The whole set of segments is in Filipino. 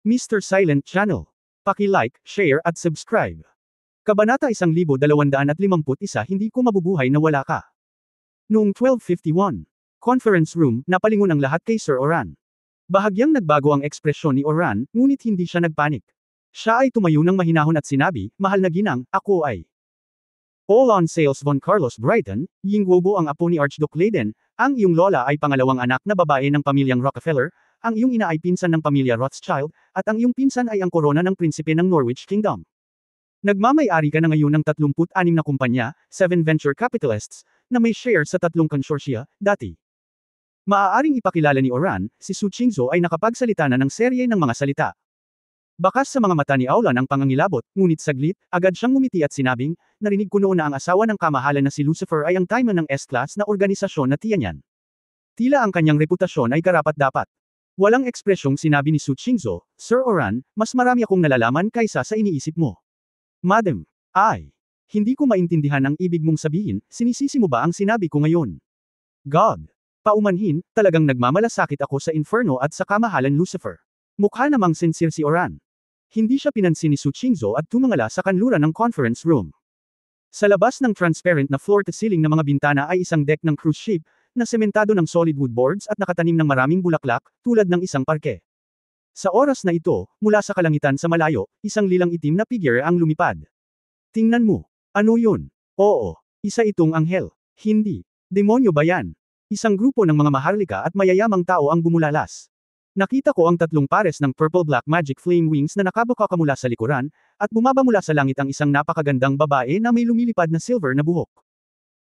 Mr. Silent Channel. Paki-like, share at subscribe. Kabanata 1251 Hindi ko mabubuhay na wala ka. Noong 1251, conference room, napalingon ang lahat kay Sir Oran. Bahagyang nagbago ang ekspresyon ni Oran, ngunit hindi siya nagpanik. Siya ay tumayo ng mahinahon at sinabi, "Mahal na ginang, ako ay Olon Sales von Carlos Brighton, Yingwobo ang apo ni Archduke Leyden, ang iyong lola ay pangalawang anak na babae ng pamilyang Rockefeller, ang iyong ina ay pinsan ng pamilya Rothschild, at ang iyong pinsan ay ang korona ng prinsipe ng Norwich Kingdom. Nagmamay-ari ka na ngayon ng 36 na kumpanya, 7 venture capitalists, na may share sa 3 konsorsiya, dati. Maaaring ipakilala ni Oran, si Su Qingzhou ay nakapagsalita na ng serye ng mga salita. Bakas sa mga mata ni Aulan ang pangangilabot, ngunit saglit, agad siyang ngumiti at sinabing, "Narinig ko noon na ang asawa ng kamahalan na si Lucifer ay ang Timon ng S-class na organisasyon na Tianyan. Tila ang kanyang reputasyon ay karapat-dapat." Walang ekspresyong sinabi ni Su Qingzhou, "Sir Oran, mas marami akong nalalaman kaysa sa iniisip mo. Madam, hindi ko maintindihan ang ibig mong sabihin, sinisisi mo ba ang sinabi ko ngayon? God. Paumanhin, talagang nagmamalasakit ako sa inferno at sa kamahalan Lucifer." Mukha namang sincere si Oran. Hindi siya pinansin ni Su Qingzhou at tumangala sa kanluran ng conference room. Sa labas ng transparent na floor-to-ceiling na mga bintana ay isang deck ng cruise ship, na sementado ng solid wood boards at nakatanim ng maraming bulaklak, tulad ng isang parke. Sa oras na ito, mula sa kalangitan sa malayo, isang lilang itim na figure ang lumipad. Tingnan mo. Ano yun? Oo. Isa itong anghel. Hindi. Demonyo ba yan? Isang grupo ng mga maharlika at mayayamang tao ang bumulalas. Nakita ko ang 3 pares ng purple-black magic flame wings na nakabukaka mula sa likuran, at bumaba mula sa langit ang isang napakagandang babae na may lumilipad na silver na buhok.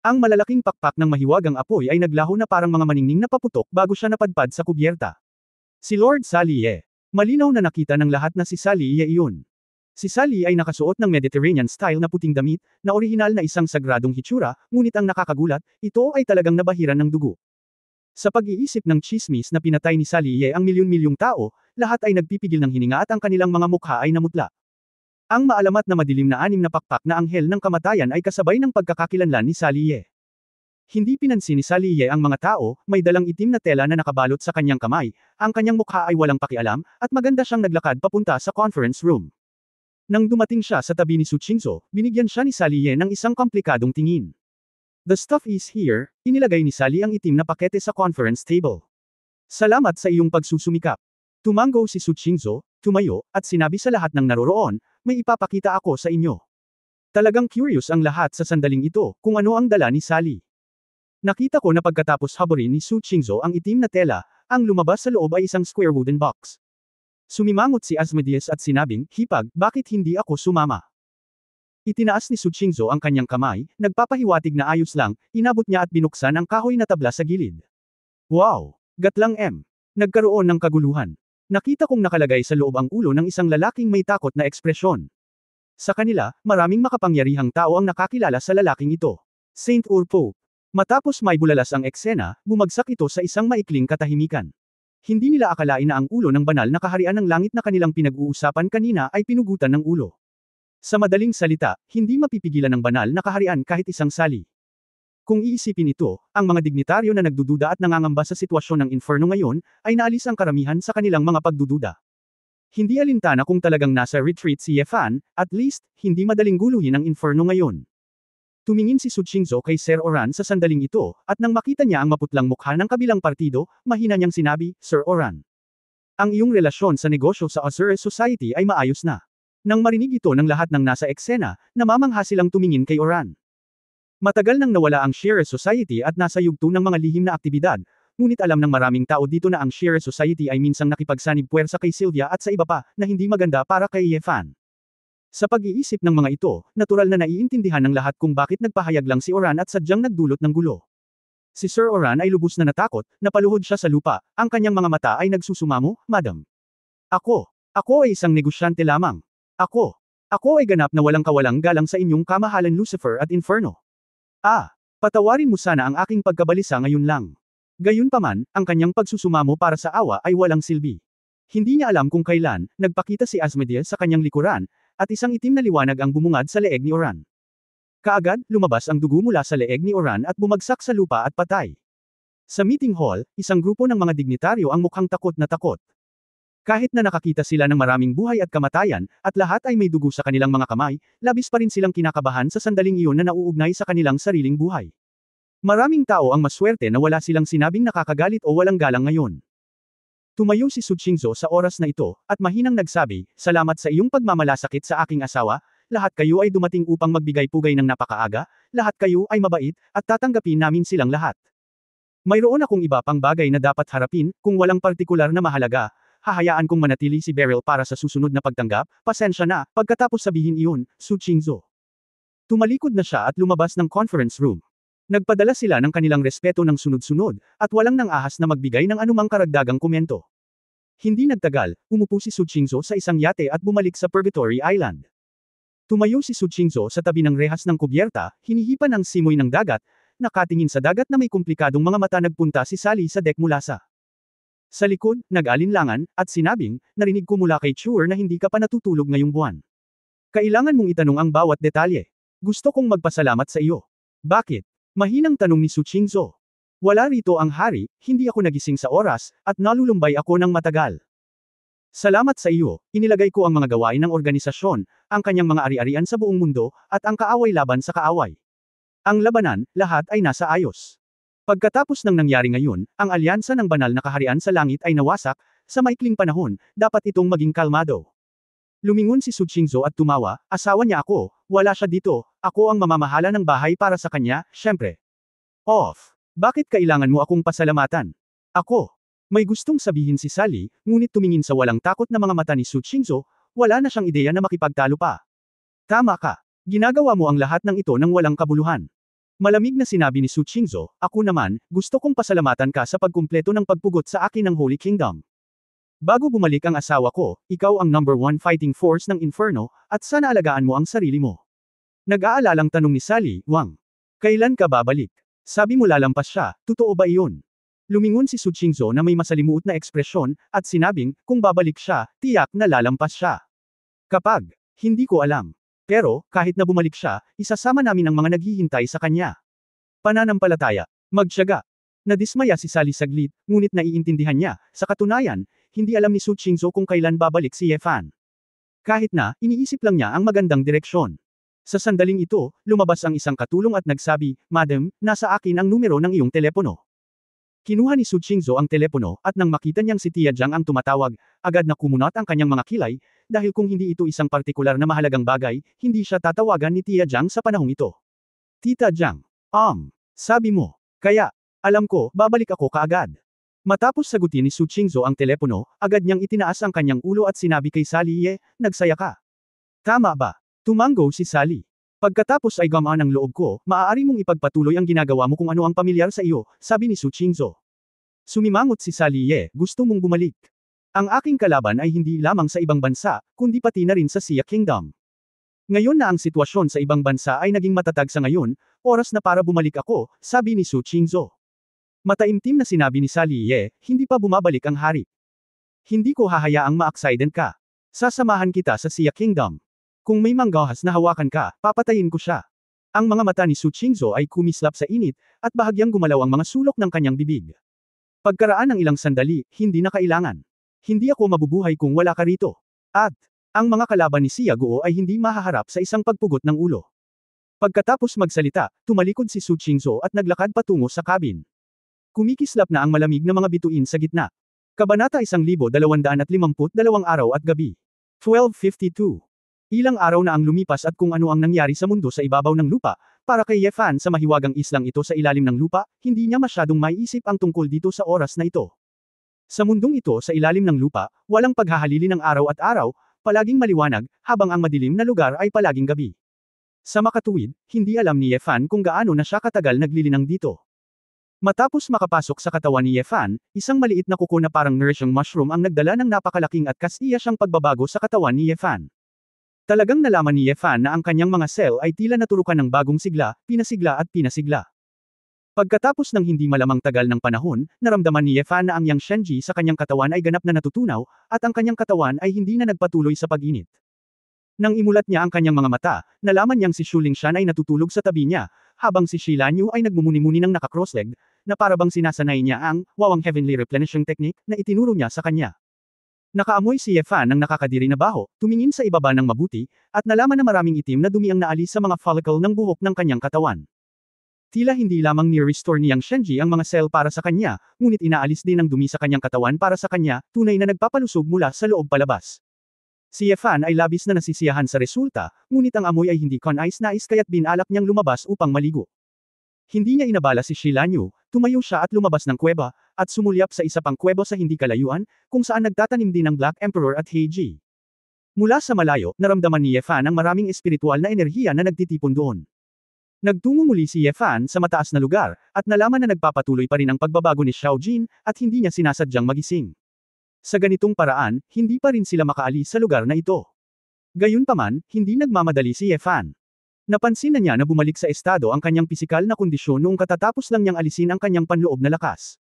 Ang malalaking pakpak ng mahiwagang apoy ay naglaho na parang mga maningning na paputok bago siya napadpad sa kubyerta. Si Lord Sally Ye. Malinaw na nakita ng lahat na si Sally Ye iyon. Si Sally ay nakasuot ng Mediterranean-style na puting damit, na orihinal na isang sagradong hitsura, ngunit ang nakakagulat, ito ay talagang nabahiran ng dugo. Sa pag-iisip ng chismis na pinatay ni Sally Ye ang milyon-milyong tao, lahat ay nagpipigil ng hininga at ang kanilang mga mukha ay namutla. Ang maalamat na madilim na 6 na pakpak na anghel ng kamatayan ay kasabay ng pagkakakilanlan ni Sally Ye. Hindi pinansin ni Sally Ye ang mga tao, may dalang itim na tela na nakabalot sa kanyang kamay, ang kanyang mukha ay walang pakialam, at maganda siyang naglakad papunta sa conference room. Nang dumating siya sa tabi ni Su Qingzhou, binigyan siya ni Sally Ye ng isang komplikadong tingin. "The stuff is here," inilagay ni Sally ang itim na pakete sa conference table. "Salamat sa iyong pagsusumikap." Tumango si Su Qingzhou, tumayo, at sinabi sa lahat ng naroroon, "May ipapakita ako sa inyo." Talagang curious ang lahat sa sandaling ito, kung ano ang dala ni Sally. "Nakita ko na pagkatapos haburin ni Su Qingzhou ang itim na tela, ang lumabas sa loob ay isang square wooden box." Sumimangot si Asmodeus at sinabing, "Hipag, bakit hindi ako sumama?" Itinaas ni Su Qingzhou ang kanyang kamay, nagpapahiwatig na ayos lang, inabot niya at binuksan ang kahoy na tabla sa gilid. "Wow! Gatlang M." Nagkaroon ng kaguluhan. Nakita kong nakalagay sa loob ang ulo ng isang lalaking may takot na ekspresyon. Sa kanila, maraming makapangyarihang tao ang nakakilala sa lalaking ito. Saint Urpo. Matapos may bulalas ang eksena, bumagsak ito sa isang maikling katahimikan. Hindi nila akalain na ang ulo ng banal na kaharian ng langit na kanilang pinag-uusapan kanina ay pinugutan ng ulo. Sa madaling salita, hindi mapipigilan ng banal na kaharian kahit isang sali. Kung iisipin ito, ang mga dignitaryo na nagdududa at nangangamba sa sitwasyon ng inferno ngayon, ay naalis ang karamihan sa kanilang mga pagdududa. Hindi alintana kung talagang nasa retreat si Ye Fan, at least, hindi madaling guluhin ang inferno ngayon. Tumingin si Su Qingzhou kay Sir Oran sa sandaling ito, at nang makita niya ang maputlang mukha ng kabilang partido, mahina niyang sinabi, "Sir Oran, ang iyong relasyon sa negosyo sa Azure Society ay maayos na." Nang marinig ito ng lahat ng nasa eksena, namamangha silang tumingin kay Oran. Matagal nang nawala ang Share Society at nasa yugto ng mga lihim na aktibidad, ngunit alam ng maraming tao dito na ang Share Society ay minsang nakipagsanib puwersa kay Sylvia at sa iba pa, na hindi maganda para kay Ye Fan. Sa pag-iisip ng mga ito, natural na naiintindihan ng lahat kung bakit nagpahayag lang si Oran at sadyang nagdulot ng gulo. Si Sir Oran ay lubos na natakot, napaluhod siya sa lupa, ang kanyang mga mata ay nagsusumamo, "Madam. Ako ay isang negosyante lamang. Ako ay ganap na walang kawalang galang sa inyong kamahalan Lucifer at Inferno. Patawarin mo sana ang aking pagkabalisa ngayon lang." Gayunpaman, ang kanyang pagsusumamo para sa awa ay walang silbi. Hindi niya alam kung kailan, nagpakita si Asmodeus sa kanyang likuran, at isang itim na liwanag ang bumungad sa leeg ni Oran. Kaagad, lumabas ang dugo mula sa leeg ni Oran at bumagsak sa lupa at patay. Sa meeting hall, isang grupo ng mga dignitaryo ang mukhang takot na takot. Kahit na nakakita sila ng maraming buhay at kamatayan, at lahat ay may dugo sa kanilang mga kamay, labis pa rin silang kinakabahan sa sandaling iyon na nauugnay sa kanilang sariling buhay. Maraming tao ang maswerte na wala silang sinabing nakakagalit o walang galang ngayon. Tumayo si Su Qingzhou sa oras na ito, at mahinang nagsabi, "Salamat sa iyong pagmamalasakit sa aking asawa, lahat kayo ay dumating upang magbigay pugay ng napakaaga, lahat kayo ay mabait, at tatanggapin namin silang lahat. Mayroon akong iba pang bagay na dapat harapin, kung walang partikular na mahalaga. Hahayaan kong manatili si Beryl para sa susunod na pagtanggap, pasensya na." Pagkatapos sabihin iyon, Su Qingzhou tumalikod na siya at lumabas ng conference room. Nagpadala sila ng kanilang respeto ng sunod-sunod, at walang nang ahas na magbigay ng anumang karagdagang komento. Hindi nagtagal, umupo si Su Qingzhou sa isang yate at bumalik sa Purgatory Island. Tumayo si Su Qingzhou sa tabi ng rehas ng kubyerta, hinihipan ang simoy ng dagat, nakatingin sa dagat na may komplikadong mga mata. Nagpunta si Sally sa deck mula sa likod, nag-alinlangan, at sinabing, "Narinig ko mula kay Chuer na hindi ka pa natutulog ngayong buwan. Kailangan mong itanong ang bawat detalye. Gusto kong magpasalamat sa iyo." "Bakit?" Mahinang tanong ni Su Qingzhou. "Wala rito ang hari, hindi ako nagising sa oras, at nalulumbay ako ng matagal. Salamat sa iyo, inilagay ko ang mga gawain ng organisasyon, ang kanyang mga ari-arian sa buong mundo, at ang kaaway laban sa kaaway. Ang labanan, lahat ay nasa ayos. Pagkatapos ng nangyari ngayon, ang alyansa ng banal na kaharian sa langit ay nawasak, sa maikling panahon, dapat itong maging kalmado." Lumingon si Su Qingzhou at tumawa, "Asawa niya ako, wala siya dito, ako ang mamamahala ng bahay para sa kanya, syempre." "Off. Bakit kailangan mo akong pasalamatan?" "Ako." May gustong sabihin si Sally, ngunit tumingin sa walang takot na mga mata ni Su Qingzhou, wala na siyang ideya na makipagtalo pa. "Tama ka. Ginagawa mo ang lahat ng ito nang walang kabuluhan." Malamig na sinabi ni Su Qingzhou, "Ako naman, gusto kong pasalamatan ka sa pagkumpleto ng pagpugot sa akin ng Holy Kingdom. Bago bumalik ang asawa ko, ikaw ang #1 fighting force ng Inferno, at sana alagaan mo ang sarili mo." Nag-aalalang tanong ni Sally, "Wang, kailan ka babalik? Sabi mo lalampas siya, totoo ba iyon?" Lumingon si Su Qingzhou na may masalimuot na ekspresyon, at sinabing, "Kung babalik siya, tiyak na lalampas siya. Kapag, hindi ko alam. Pero, kahit na bumalik siya, isasama namin ang mga naghihintay sa kanya." Pananampalataya. Magtiyaga. Nadismaya si Sally saglit, ngunit naiintindihan niya, sa katunayan, hindi alam ni Su Qingzhou kung kailan babalik si Ye Fan. Kahit na, iniisip lang niya ang magandang direksyon. Sa sandaling ito, lumabas ang isang katulong at nagsabi, "Madam, nasa akin ang numero ng iyong telepono." Kinuha ni Su Qingzhou ang telepono, at nang makita niyang si Tia Jiang ang tumatawag, agad na kumunat ang kanyang mga kilay, dahil kung hindi ito isang partikular na mahalagang bagay, hindi siya tatawagan ni Tia Jiang sa panahong ito. "Tita Jiang. Sabi mo. Kaya, alam ko, babalik ako kaagad." Matapos sagutin ni Su Qingzhou ang telepono, agad niyang itinaas ang kanyang ulo at sinabi kay Sally, "Nagsaya ka. Tama ba?" Tumango si Sally. "Pagkatapos ay gamaan ang loob ko, maaari mong ipagpatuloy ang ginagawa mo kung ano ang pamilyar sa iyo," sabi ni Su Qingzhou. Sumimangot si Sally, "Gusto mong bumalik? Ang aking kalaban ay hindi lamang sa ibang bansa, kundi pati na rin sa Xia Kingdom. Ngayon na ang sitwasyon sa ibang bansa ay naging matatag sa ngayon, oras na para bumalik ako," sabi ni Su Qingzhou. Mataimtim na sinabi ni Sally, "Hindi pa bumabalik ang hari. Hindi ko hahayaang ma-accident ka. Sasamahan kita sa Xia Kingdom. Kung may manggahas na hawakan ka, papatayin ko siya." Ang mga mata ni Su Qingzhou ay kumislap sa init, at bahagyang gumalaw ang mga sulok ng kanyang bibig. Pagkaraan ng ilang sandali, "Hindi na kailangan. Hindi ako mabubuhay kung wala ka rito. At, ang mga kalaban ni Xia Guo ay hindi mahaharap sa isang pagpugot ng ulo." Pagkatapos magsalita, tumalikod si Su Qingzhou at naglakad patungo sa cabin. Kumikislap na ang malamig na mga bituin sa gitna. Kabanata 1252 Araw at Gabi. 1252. Ilang araw na ang lumipas at kung ano ang nangyari sa mundo sa ibabaw ng lupa, para kay Ye Fan sa mahiwagang islang ito sa ilalim ng lupa, hindi niya masyadong maiisip ang tungkol dito sa oras na ito. Sa mundong ito sa ilalim ng lupa, walang paghahalili ng araw at araw, palaging maliwanag, habang ang madilim na lugar ay palaging gabi. Sa makatuwid, hindi alam ni Ye Fan kung gaano na siya katagal naglilinang dito. Matapos makapasok sa katawan ni Ye Fan, isang maliit na kuko na parang nourishing mushroom ang nagdala ng napakalaking at kastiya siyang pagbabago sa katawan ni Ye Fan. Talagang nalaman ni Ye Fan na ang kanyang mga sel ay tila naturukan ng bagong sigla, pinasigla at pinasigla. Pagkatapos ng hindi malamang tagal ng panahon, naramdaman ni Ye Fan na ang Yang Shenji sa kanyang katawan ay ganap na natutunaw, at ang kanyang katawan ay hindi na nagpatuloy sa pag-init. Nang imulat niya ang kanyang mga mata, nalaman niyang si Shu Lingshan ay natutulog sa tabi niya, habang si Shi Lanyu ay nagmumuni-muni ng naka-crossleg, na parabang sinasanay niya ang wawang heavenly replenishing technique na itinuro niya sa kanya. Nakaamoy si Yefan ng nakakadiri na baho, tumingin sa ibaba ng mabuti, at nalaman na maraming itim na dumi ang naalis sa mga follicle ng buhok ng kanyang katawan. Tila hindi lamang ni-restore niyang Shenji ang mga cell para sa kanya, ngunit inaalis din ang dumi sa kanyang katawan para sa kanya, tunay na nagpapalusog mula sa loob palabas. Si Yefan ay labis na nasisiyahan sa resulta, ngunit ang amoy ay hindi kanais-nais kaya't binalak niyang lumabas upang maligo. Hindi niya inabala si Shilanyu, tumayo siya at lumabas ng kuweba, at sumulyap sa isa pang kuweba sa hindi kalayuan, kung saan nagtatanim din ang Black Emperor at Heiji. Mula sa malayo, naramdaman ni Yefan ang maraming espiritual na enerhiya na nagtitipon doon. Nagtungo muli si Yefan sa mataas na lugar, at nalaman na nagpapatuloy pa rin ang pagbabago ni Xiaojin, at hindi niya sinasadyang magising. Sa ganitong paraan, hindi pa rin sila makaalis sa lugar na ito. Gayunpaman, hindi nagmamadali si Yefan. Napansin na niya na bumalik sa estado ang kanyang pisikal na kondisyon noong katatapos lang niyang alisin ang kanyang panloob na lakas.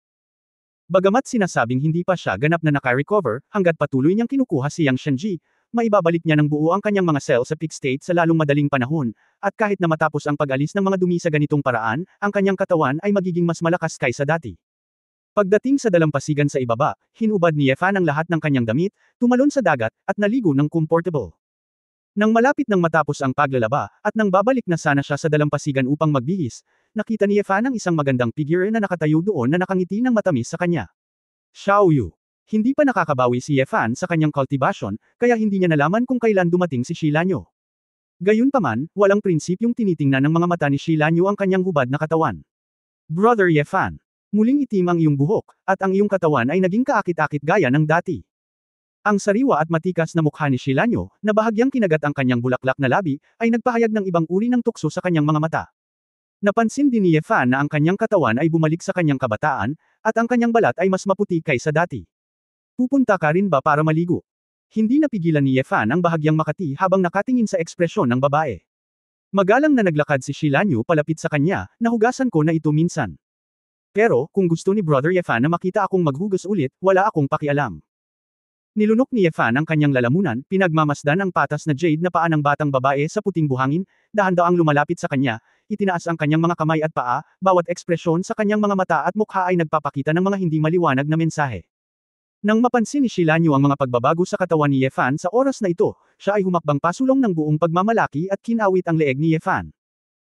Bagamat sinasabing hindi pa siya ganap na naka-recover, hanggat patuloy niyang kinukuha si Yang Shenji, maibabalik niya ng buo ang kanyang mga cell sa peak state sa lalong madaling panahon, at kahit na matapos ang pag-alis ng mga dumi sa ganitong paraan, ang kanyang katawan ay magiging mas malakas kaysa dati. Pagdating sa dalampasigan sa ibaba, hinubad ni Yefan ang lahat ng kanyang damit, tumalon sa dagat, at naligo ng comfortable. Nang malapit nang matapos ang paglalaba, at nang babalik na sana siya sa dalampasigan upang magbihis, nakita ni Yefan ang isang magandang figure na nakatayo doon na nakangiti ng matamis sa kanya. Xiaoyu. Hindi pa nakakabawi si Yefan sa kanyang cultivation, kaya hindi niya nalaman kung kailan dumating si Shilanyo. Gayunpaman, walang prinsipyong tinitingnan ng mga mata ni Shilanyo ang kanyang hubad na katawan. Brother Yefan. Muling itim ang iyong buhok, at ang iyong katawan ay naging kaakit-akit gaya ng dati. Ang sariwa at matikas na mukha ni Shilanyo, na bahagyang kinagat ang kanyang bulaklak na labi, ay nagpahayag ng ibang uri ng tukso sa kanyang mga mata. Napansin din ni Yefan na ang kanyang katawan ay bumalik sa kanyang kabataan, at ang kanyang balat ay mas maputi kaysa dati. Pupunta ka rin ba para maligo? Hindi napigilan ni Yefan ang bahagyang makati habang nakatingin sa ekspresyon ng babae. Magalang na naglakad si Shilanyo palapit sa kanya, nahugasan ko na ito minsan. Pero, kung gusto ni Brother Yefan na makita akong maghugas ulit, wala akong pakialam. Nilunok ni Yefan ang kanyang lalamunan, pinagmamasdan ang patas na jade na paa ng batang babae sa puting buhangin, dahan-daang lumalapit sa kanya, itinaas ang kanyang mga kamay at paa, bawat ekspresyon sa kanyang mga mata at mukha ay nagpapakita ng mga hindi maliwanag na mensahe. Nang mapansin ni Shilanyo ang mga pagbabago sa katawan ni Yefan sa oras na ito, siya ay humakbang pasulong ng buong pagmamalaki at kinawit ang leeg ni Yefan.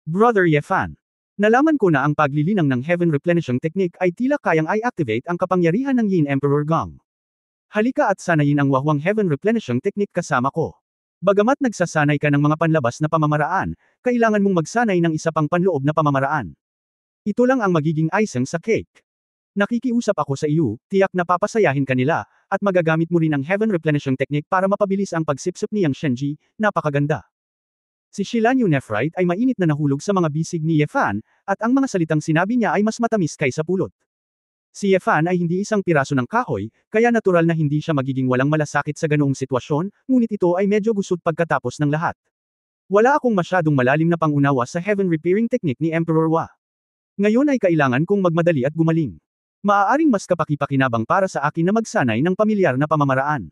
Brother Yefan. Nalaman ko na ang paglilinang ng Heaven Replenishing Technique ay tila kayang i-activate ang kapangyarihan ng Yin Emperor Gong. Halika at sanayin ang wahwang Heaven Replenishing Technique kasama ko. Bagamat nagsasanay ka ng mga panlabas na pamamaraan, kailangan mong magsanay ng isa pang panloob na pamamaraan. Ito lang ang magiging icing sa cake. Nakikiusap ako sa iyo, tiyak na papasayahin ka nila, at magagamit mo rin ang Heaven Replenishing Technique para mapabilis ang pagsipsip ni Yang Shenji, napakaganda. Si Shilanyu Nephrite ay mainit na nahulog sa mga bisig ni Yefan, at ang mga salitang sinabi niya ay mas matamis kaysa pulot. Si Yefan ay hindi isang piraso ng kahoy, kaya natural na hindi siya magiging walang malasakit sa ganoong sitwasyon, ngunit ito ay medyo gusot pagkatapos ng lahat. Wala akong masyadong malalim na pangunawa sa Heaven Repairing Technique ni Emperor Wa. Ngayon ay kailangan kong magmadali at gumaling. Maaaring mas kapaki-pakinabang para sa akin na magsanay ng pamilyar na pamamaraan.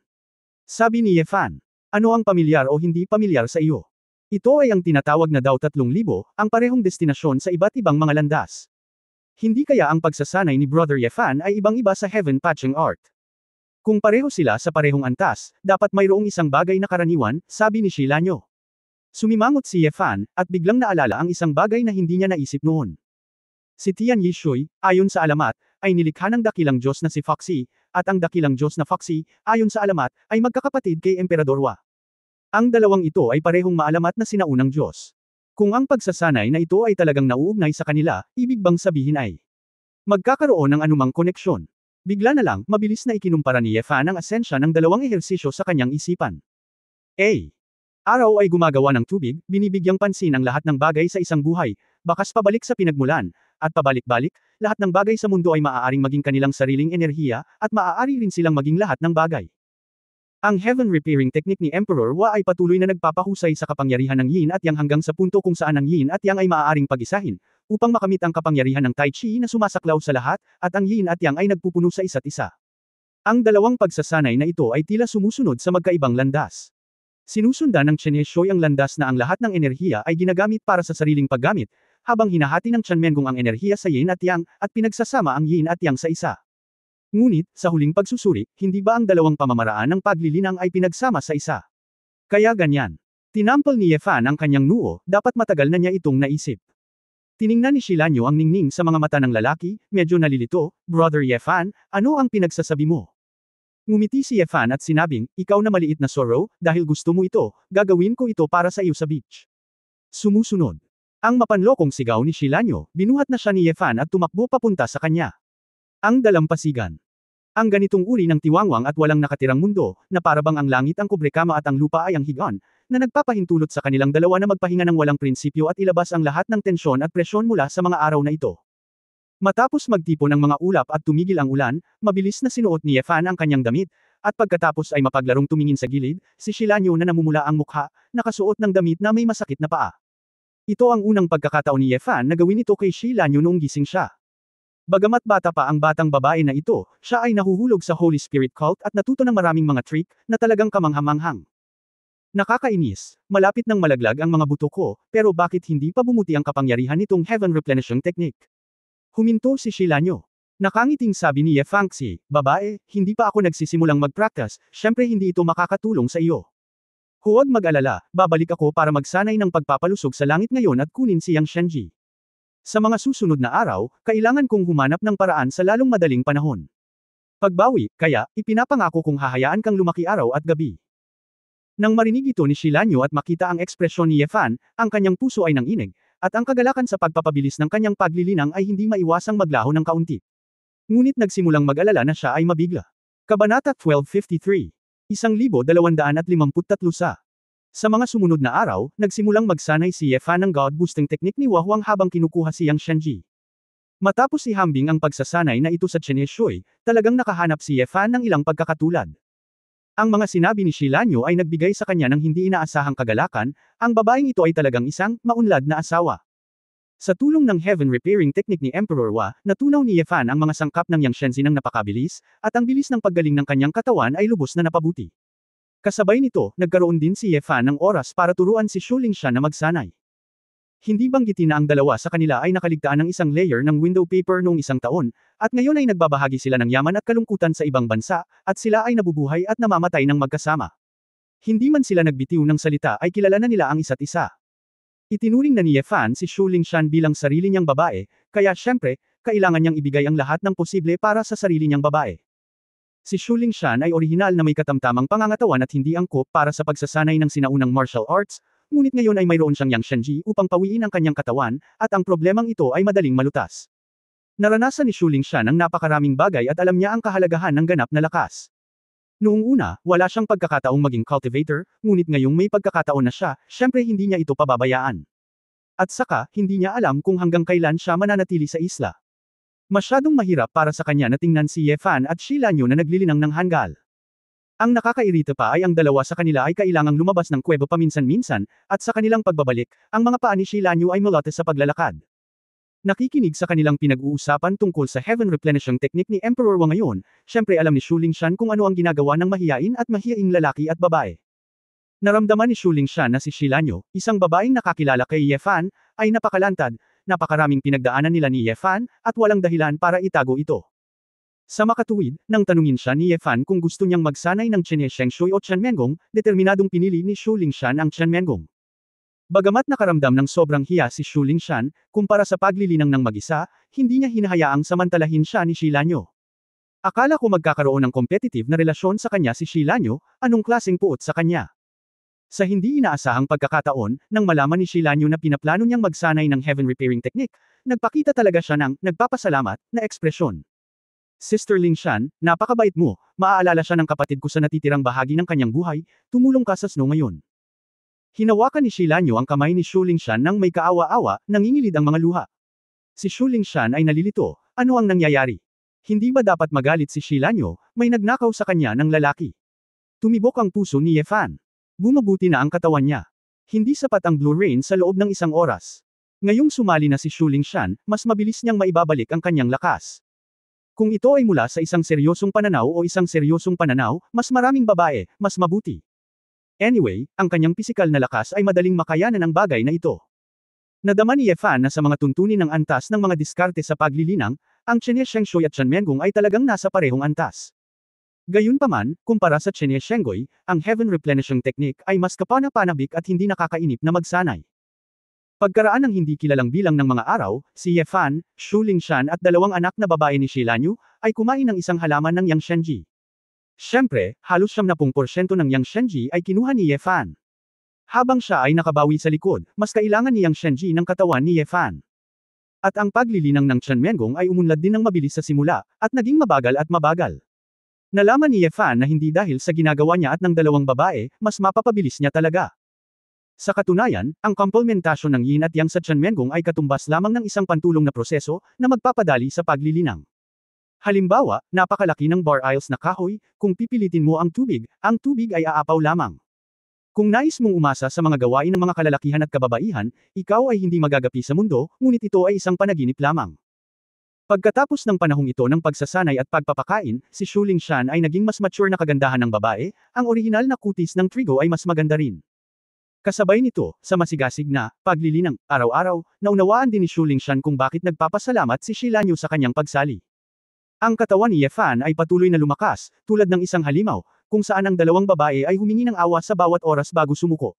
Sabi ni Yefan. Ano ang pamilyar o hindi pamilyar sa iyo? Ito ay ang tinatawag na daw 3,000, ang parehong destinasyon sa iba't ibang mga landas. Hindi kaya ang pagsasanay ni Brother Yefan ay ibang-iba sa Heaven Patching Art. Kung pareho sila sa parehong antas, dapat mayroong isang bagay na karaniwan, sabi ni Shilanyo. Sumimangot si Yefan, at biglang naalala ang isang bagay na hindi niya naisip noon. Si Tian Yishui, ayon sa alamat, ay nilikha ng dakilang Diyos na si Foxy, at ang dakilang Diyos na Foxy, ayon sa alamat, ay magkakapatid kay Emperador Wa. Ang dalawang ito ay parehong maalamat na sinaunang Diyos. Kung ang pagsasanay na ito ay talagang nauugnay sa kanila, ibig bang sabihin ay magkakaroon ng anumang koneksyon. Bigla na lang, mabilis na ikinumpara ni Yefan ang asensya ng dalawang ehersisyo sa kanyang isipan. Araw ay gumagawa ng tubig, binibigyang pansin ang lahat ng bagay sa isang buhay, bakas pabalik sa pinagmulan, at pabalik-balik, lahat ng bagay sa mundo ay maaaring maging kanilang sariling enerhiya, at maaari rin silang maging lahat ng bagay. Ang Heaven Repairing Technique ni Emperor Wa ay patuloy na nagpapahusay sa kapangyarihan ng Yin at Yang hanggang sa punto kung saan ang Yin at Yang ay maaaring pag-isahin, upang makamit ang kapangyarihan ng Tai Chi na sumasaklaw sa lahat, at ang Yin at Yang ay nagpupuno sa isa't isa. Ang dalawang pagsasanay na ito ay tila sumusunod sa magkaibang landas. Sinusundan ng Chen Yeshoy ang landas na ang lahat ng enerhiya ay ginagamit para sa sariling paggamit, habang hinahati ng Chen Menggong ang enerhiya sa Yin at Yang, at pinagsasama ang Yin at Yang sa isa. Ngunit, sa huling pagsusuri, hindi ba ang dalawang pamamaraan ng paglilinang ay pinagsama sa isa? Kaya ganyan. Tinampal ni Yefan ang kanyang noo, dapat matagal na niya itong naisip. Tiningnan ni Shilanyo ang ningning sa mga mata ng lalaki, medyo nalilito, Brother Yefan, ano ang pinagsasabi mo? Ngumiti si Yefan at sinabing, ikaw na maliit na Sorrow, dahil gusto mo ito, gagawin ko ito para sa iyo sa beach. Sumusunod. Ang mapanlokong sigaw ni Shilanyo, binuhat na siya ni Yefan at tumakbo papunta sa kanya. Ang dalampasigan. Ang ganitong uri ng tiwangwang at walang nakatirang mundo, na parabang ang langit ang kubrekama at ang lupa ay ang higan, na nagpapahintulot sa kanilang dalawa na magpahinga ng walang prinsipyo at ilabas ang lahat ng tensyon at presyon mula sa mga araw na ito. Matapos magtipon ng mga ulap at tumigil ang ulan, mabilis na sinuot ni Yefan ang kanyang damit, at pagkatapos ay mapaglarong tumingin sa gilid, si Shilanyo na namumula ang mukha, nakasuot ng damit na may masakit na paa. Ito ang unang pagkakataon ni Yefan na gawin ito kay Shilanyo noong gising siya. Bagamat bata pa ang batang babae na ito, siya ay nahuhulog sa Holy Spirit cult at natuto ng maraming mga trick, na talagang kamanghamanghang. Nakakainis, malapit nang malaglag ang mga buto ko, pero bakit hindi pa bumuti ang kapangyarihan nitong Heaven Replenishing Technique? Huminto si Shilanyo. Nakangiting sabi ni Yefangxi, babae, hindi pa ako nagsisimulang mag-practice, syempre hindi ito makakatulong sa iyo. Huwag mag-alala, babalik ako para magsanay ng pagpapalusog sa langit ngayon at kunin si Yang Shenji. Sa mga susunod na araw, kailangan kong humanap ng paraan sa lalong madaling panahon. Pagbawi, kaya, ipinapangako kong hahayaan kang lumaki araw at gabi. Nang marinig ito ni Shilanyo at makita ang ekspresyon ni Yefan, ang kanyang puso ay nanginig, at ang kagalakan sa pagpapabilis ng kanyang paglilinang ay hindi maiwasang maglaho ng kaunti. Ngunit nagsimulang mag-alala na siya ay mabigla. Kabanata 1253. 1253 Sa mga sumunod na araw, nagsimulang magsanay si Yefan ng God-boosting technique ni Wahuang habang kinukuha si Yang Shenji. Matapos ihambing ang pagsasanay na ito sa Chene Shui, talagang nakahanap si Yefan ng ilang pagkakatulad. Ang mga sinabi ni Shilanyo ay nagbigay sa kanya ng hindi inaasahang kagalakan, ang babaeng ito ay talagang isang maunlad na asawa. Sa tulong ng Heaven Repairing Technique ni Emperor Wa, natunaw ni Yefan ang mga sangkap ng Yang Shenji ng napakabilis, at ang bilis ng paggaling ng kanyang katawan ay lubos na napabuti. Kasabay nito, nagkaroon din si Yefan ng oras para turuan si Shu Lingshan na magsanay. Hindi banggitin na ang dalawa sa kanila ay nakaligtaan ng isang layer ng window paper noong isang taon, at ngayon ay nagbabahagi sila ng yaman at kalungkutan sa ibang bansa, at sila ay nabubuhay at namamatay ng magkasama. Hindi man sila nagbitiw ng salita ay kilala na nila ang isa't isa. Itinuring na ni Yefan si Shu Lingshan bilang sarili niyang babae, kaya syempre, kailangan niyang ibigay ang lahat ng posible para sa sarili niyang babae. Si Shu Lingshan ay orihinal na may katamtamang pangangatawan at hindi angkop para sa pagsasanay ng sinaunang martial arts, ngunit ngayon ay mayroon siyang Yang Shenji upang pawiin ang kanyang katawan, at ang problemang ito ay madaling malutas. Naranasan ni Shu Lingshan ang napakaraming bagay at alam niya ang kahalagahan ng ganap na lakas. Noong una, wala siyang pagkakataong maging cultivator, ngunit ngayong may pagkakataon na siya, syempre hindi niya ito pababayaan. At saka, hindi niya alam kung hanggang kailan siya mananatili sa isla. Masyadong mahirap para sa kanya na tingnan si Yefan at Shilanyo na naglilinang ng hanggal. Ang nakakairita pa ay ang dalawa sa kanila ay kailangang lumabas ng kuweba paminsan-minsan, at sa kanilang pagbabalik, ang mga paa ni Shilanyo ay malote sa paglalakad. Nakikinig sa kanilang pinag-uusapan tungkol sa Heaven Replenishing Technique ni Emperor Wa ngayon, syempre alam ni Shu Lingshan kung ano ang ginagawa ng mahiyain at mahiyaing lalaki at babae. Naramdaman ni Shu Lingshan na si Shilanyo, isang babaeng nakakilala kay Yefan, ay napakalantad, napakaraming pinagdaanan nila ni Yefan, at walang dahilan para itago ito. Sa makatuwid, nang tanungin siya ni Yefan kung gusto niyang magsanay ng Chene Shengshui o Qianmengong, determinadong pinili ni Shu Lingshan ang Qianmengong. Bagamat nakaramdam ng sobrang hiya si Shu Lingshan, kumpara sa paglilinang ng mag-isa, hindi niya hinahayaang samantalahin siya ni Shilanyo. Akala ko magkakaroon ng competitive na relasyon sa kanya si Shilanyo, anong klaseng puot sa kanya. Sa hindi inaasahang pagkakataon, nang malaman ni Shilanyo na pinaplano niyang magsanay ng Heaven Repairing Technique, nagpakita talaga siya ng nagpapasalamat na ekspresyon. Sister Lingshan, napakabait mo, maaalala siya ng kapatid ko sa natitirang bahagi ng kanyang buhay, tumulong ka sa snow ngayon. Hinawakan ni Shilanyo ang kamay ni Shu Lingshan nang may kaawa-awa, nangingilid ang mga luha. Si Shu Lingshan ay nalilito, ano ang nangyayari? Hindi ba dapat magalit si Shilanyo, may nagnakaw sa kanya ng lalaki? Tumibok ang puso ni Yefan. Bumabuti na ang katawan niya. Hindi sapat ang Blue Rain sa loob ng isang oras. Ngayong sumali na si Shu Lingshan, mas mabilis niyang maibabalik ang kanyang lakas. Kung ito ay mula sa isang seryosong pananaw o isang seryosong pananaw, mas maraming babae, mas mabuti. Anyway, ang kanyang pisikal na lakas ay madaling makayanan ang bagay na ito. Nadama ni Ye Fan na sa mga tuntunin ng antas ng mga diskarte sa paglilinang, ang Chenye Shengshui at Tianmengung ay talagang nasa parehong antas. Gayunpaman, kumpara sa Chenye Shenggoy, ang Heaven Replenishing Technique ay mas kapana-panabik at hindi nakakainip na magsanay. Pagkaraan ng hindi kilalang bilang ng mga araw, si Ye Fan, Xu Lingshan at dalawang anak na babae ni Shi Lanyu, ay kumain ng isang halaman ng Yang Shenji. Siyempre, halos 70% ng Yang Shenji ay kinuha ni Ye Fan. Habang siya ay nakabawi sa likod, mas kailangan ni Yang Shenji ng katawan ni Ye Fan. At ang paglilinang ng Tianmengung ay umunlad din ng mabilis sa simula, at naging mabagal at mabagal. Nalaman ni Ye Fan na hindi dahil sa ginagawa niya at ng dalawang babae, mas mapapabilis niya talaga. Sa katunayan, ang komplementasyon ng yin at yang sa Tianmengung ay katumbas lamang ng isang pantulong na proseso na magpapadali sa paglilinang. Halimbawa, napakalaki ng bar aisles na kahoy, kung pipilitin mo ang tubig ay aapaw lamang. Kung nais mong umasa sa mga gawain ng mga kalalakihan at kababaihan, ikaw ay hindi magagapi sa mundo, ngunit ito ay isang panaginip lamang. Pagkatapos ng panahong ito ng pagsasanay at pagpapakain, si Xu Lingshan ay naging mas mature na kagandahan ng babae, ang orihinal na kutis ng trigo ay mas maganda rin. Kasabay nito, sa masigasig na paglilinang araw-araw, naunawaan din ni Xu Lingshan kung bakit nagpapasalamat si Shi Lanyu sa kanyang pagsali. Ang katawan ni Ye Fan ay patuloy na lumakas, tulad ng isang halimaw, kung saan ang dalawang babae ay humingi ng awa sa bawat oras bago sumuko.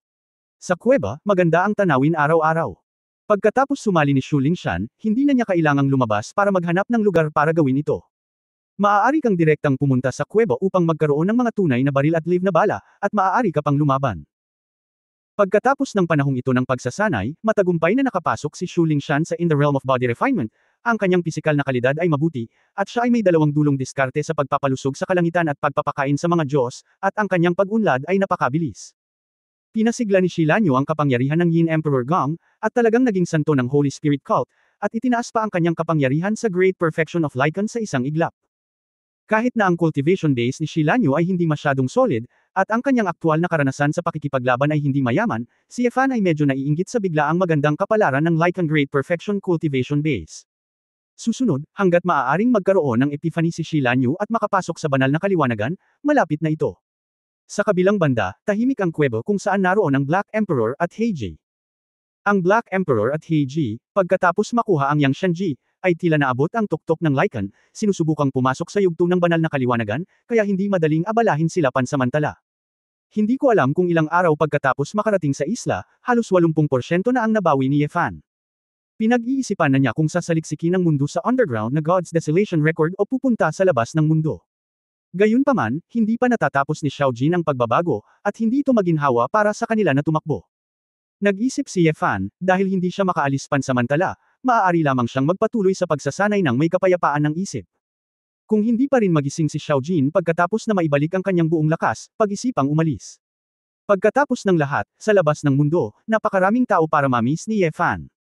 Sa kuweba, maganda ang tanawin araw-araw. Pagkatapos sumali ni Xu Lingshan, hindi na niya kailangang lumabas para maghanap ng lugar para gawin ito. Maaari kang direktang pumunta sa kuweba upang magkaroon ng mga tunay na baril at live na bala, at maaari ka pang lumaban. Pagkatapos ng panahong ito ng pagsasanay, matagumpay na nakapasok si Xu Lingshan sa In the Realm of Body Refinement, ang kanyang pisikal na kalidad ay mabuti, at siya ay may dalawang dulong diskarte sa pagpapalusog sa kalangitan at pagpapakain sa mga Diyos, at ang kanyang pag-unlad ay napakabilis. Pinasigla ni Shi Lanyu ang kapangyarihan ng Yin Emperor Gong, at talagang naging santo ng Holy Spirit Cult, at itinaas pa ang kanyang kapangyarihan sa Great Perfection of Lycan sa isang iglap. Kahit na ang cultivation base ni Shi Lanyu ay hindi masyadong solid, at ang kanyang aktwal na karanasan sa pakikipaglaban ay hindi mayaman, si Ye Fan ay medyo naiinggit sa biglaang magandang kapalaran ng Lycan Great Perfection cultivation base. Susunod, hanggat maaaring magkaroon ng epiphany si Shi Lanyu at makapasok sa banal na kaliwanagan, malapit na ito. Sa kabilang banda, tahimik ang kuwebo kung saan naroon ang Black Emperor at Heiji. Ang Black Emperor at Heiji, pagkatapos makuha ang Yang Shenji, ay tila naabot ang tuktok ng Lycan, sinusubukang pumasok sa yugto ng banal na kaliwanagan, kaya hindi madaling abalahin sila pansamantala. Hindi ko alam kung ilang araw pagkatapos makarating sa isla, halos 80% na ang nabawi ni Ye Fan. Pinag-iisipan na niya kung sasaliksikin ang mundo sa underground na God's Desolation Record o pupunta sa labas ng mundo. Gayunpaman, hindi pa natatapos ni Xiao Jin ang pagbabago, at hindi ito maginhawa para sa kanila na tumakbo. Nag-isip si Ye Fan, dahil hindi siya makaalis pansamantala, maaari lamang siyang magpatuloy sa pagsasanay ng may kapayapaan ng isip. Kung hindi pa rin magising si Xiao Jin pagkatapos na maibalik ang kanyang buong lakas, pag-isipang umalis. Pagkatapos ng lahat, sa labas ng mundo, napakaraming tao para ma-miss ni Ye Fan.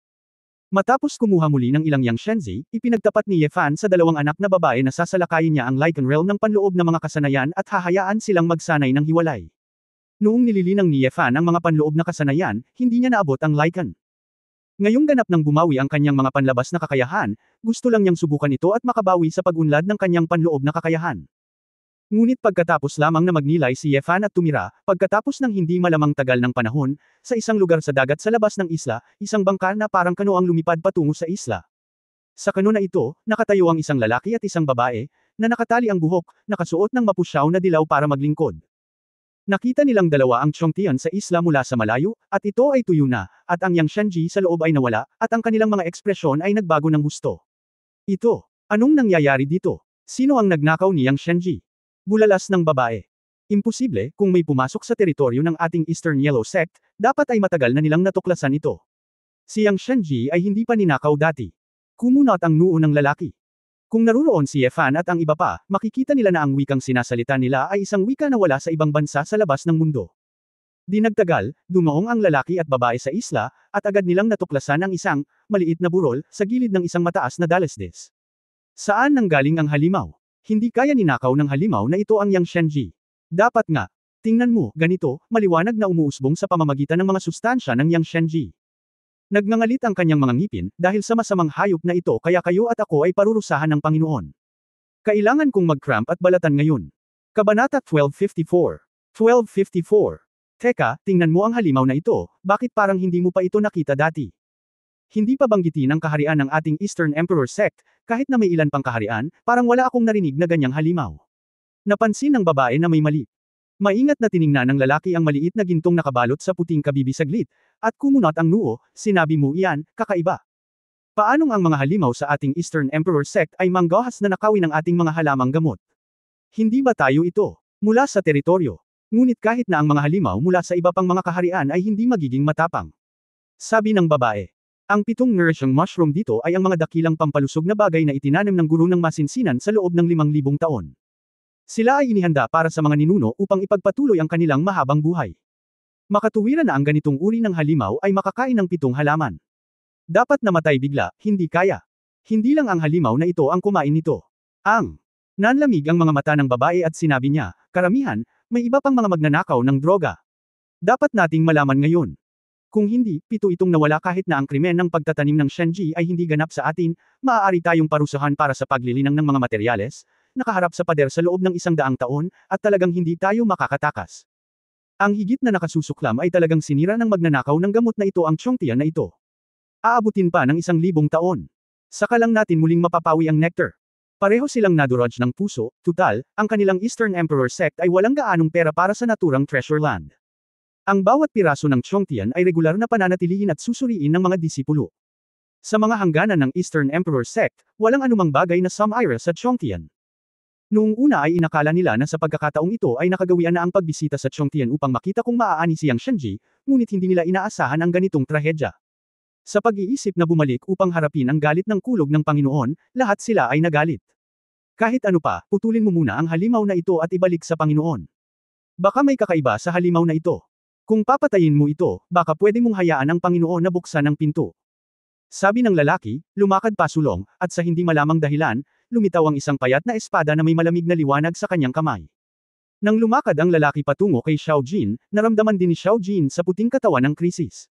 Matapos kumuha muli ng ilang Yang Shenzi, ipinagtapat ni Ye Fan sa dalawang anak na babae na sasalakayin niya ang Lycan realm ng panloob na mga kasanayan at hahayaan silang magsanay ng hiwalay. Noong nililinang ni Ye Fan ang mga panloob na kasanayan, hindi niya naabot ang Lycan. Ngayong ganap nang bumawi ang kanyang mga panlabas na kakayahan, gusto lang niyang subukan ito at makabawi sa pag-unlad ng kanyang panloob na kakayahan. Ngunit pagkatapos lamang na magnilay si Ye Fan at tumira, pagkatapos ng hindi malamang tagal ng panahon, sa isang lugar sa dagat sa labas ng isla, isang bangka na parang kano ang lumipad patungo sa isla. Sa kano na ito, nakatayo ang isang lalaki at isang babae, na nakatali ang buhok, nakasuot ng mapusyaw na dilaw para maglingkod. Nakita nilang dalawa ang Chongtian sa isla mula sa malayo, at ito ay tuyo na, at ang Yang Shenji sa loob ay nawala, at ang kanilang mga ekspresyon ay nagbago ng husto. Ito, anong nangyayari dito? Sino ang nagnakaw ni Yang Shenji? Bulalas ng babae. Imposible, kung may pumasok sa teritoryo ng ating Eastern Yellow Sect, dapat ay matagal na nilang natuklasan ito. Si Yang Shenji ay hindi pa ninakaw dati. Kumunot ang noo ng lalaki. Kung naruroon si Ye Fan at ang iba pa, makikita nila na ang wikang sinasalita nila ay isang wika na wala sa ibang bansa sa labas ng mundo. Di nagtagal, dumaong ang lalaki at babae sa isla, at agad nilang natuklasan ang isang, maliit na burol, sa gilid ng isang mataas na dalesdes. Saan nanggaling ang halimaw? Hindi kaya ninakaw ng halimaw na ito ang Yang Shenji. Dapat nga. Tingnan mo, ganito, maliwanag na umuusbong sa pamamagitan ng mga sustansya ng Yang Shenji. Nagngangalit ang kanyang mga ngipin, dahil sa masamang hayop na ito kaya kayo at ako ay parurusahan ng Panginoon. Kailangan kong mag-cramp at balatan ngayon. Kabanata 1254. 1254. Teka, tingnan mo ang halimaw na ito, bakit parang hindi mo pa ito nakita dati? Hindi pa banggitin ang kaharian ng ating Eastern Emperor sect, kahit na may ilan pang kaharian, parang wala akong narinig na ganyang halimaw. Napansin ng babae na may mali. Maingat na tiningnan ng lalaki ang maliit na gintong nakabalot sa puting kabibi saglit, at kumunot ang noo, sinabi mo iyan, kakaiba. Paanong ang mga halimaw sa ating Eastern Emperor sect ay manggahas na nakawin ng ating mga halamang gamot? Hindi ba tayo ito? Mula sa teritoryo. Ngunit kahit na ang mga halimaw mula sa iba pang mga kaharian ay hindi magiging matapang. Sabi ng babae. Ang 7 nourishing mushroom dito ay ang mga dakilang pampalusog na bagay na itinanim ng guro ng masinsinan sa loob ng 5,000 taon. Sila ay inihanda para sa mga ninuno upang ipagpatuloy ang kanilang mahabang buhay. Makatuwiran na ang ganitong uri ng halimaw ay makakain ng 7 halaman. Dapat namatay bigla, hindi kaya. Hindi lang ang halimaw na ito ang kumain nito. Nanlamig ang mga mata ng babae at sinabi niya, karamihan, may iba pang mga magnanakaw ng droga. Dapat nating malaman ngayon. Kung hindi, 7 itong nawala kahit na ang krimen ng pagtatanim ng Shenji ay hindi ganap sa atin, maaari tayong parusahan para sa paglilinang ng mga materyales, nakaharap sa pader sa loob ng 100 taon, at talagang hindi tayo makakatakas. Ang higit na nakasusuklam ay talagang sinira ng magnanakaw ng gamot na ito ang Chongtian na ito. Aabutin pa ng 1,000 taon. Saka lang natin muling mapapawi ang nectar. Pareho silang naduraj ng puso, tutal, ang kanilang Eastern Emperor sect ay walang gaanong pera para sa naturang treasure land. Ang bawat piraso ng Chongtian ay regular na pananatilihin at susuriin ng mga disipulo. Sa mga hangganan ng Eastern Emperor sect, walang anumang bagay na sumira sa Chongtian. Noong una ay inakala nila na sa pagkakataong ito ay nakagawian na ang pagbisita sa Chongtian upang makita kung maaani siyang Shenji, ngunit hindi nila inaasahan ang ganitong trahedya. Sa pag-iisip na bumalik upang harapin ang galit ng kulog ng Panginoon, lahat sila ay nagalit. Kahit ano pa, putulin mo muna ang halimaw na ito at ibalik sa Panginoon. Baka may kakaiba sa halimaw na ito. Kung papatayin mo ito, baka pwede mong hayaan ang Panginoon na buksan ang pinto. Sabi ng lalaki, lumakad pasulong, at sa hindi malamang dahilan, lumitaw ang isang payat na espada na may malamig na liwanag sa kanyang kamay. Nang lumakad ang lalaki patungo kay Xiao Jin, naramdaman din ni Xiao Jin sa puting katawan ng krisis.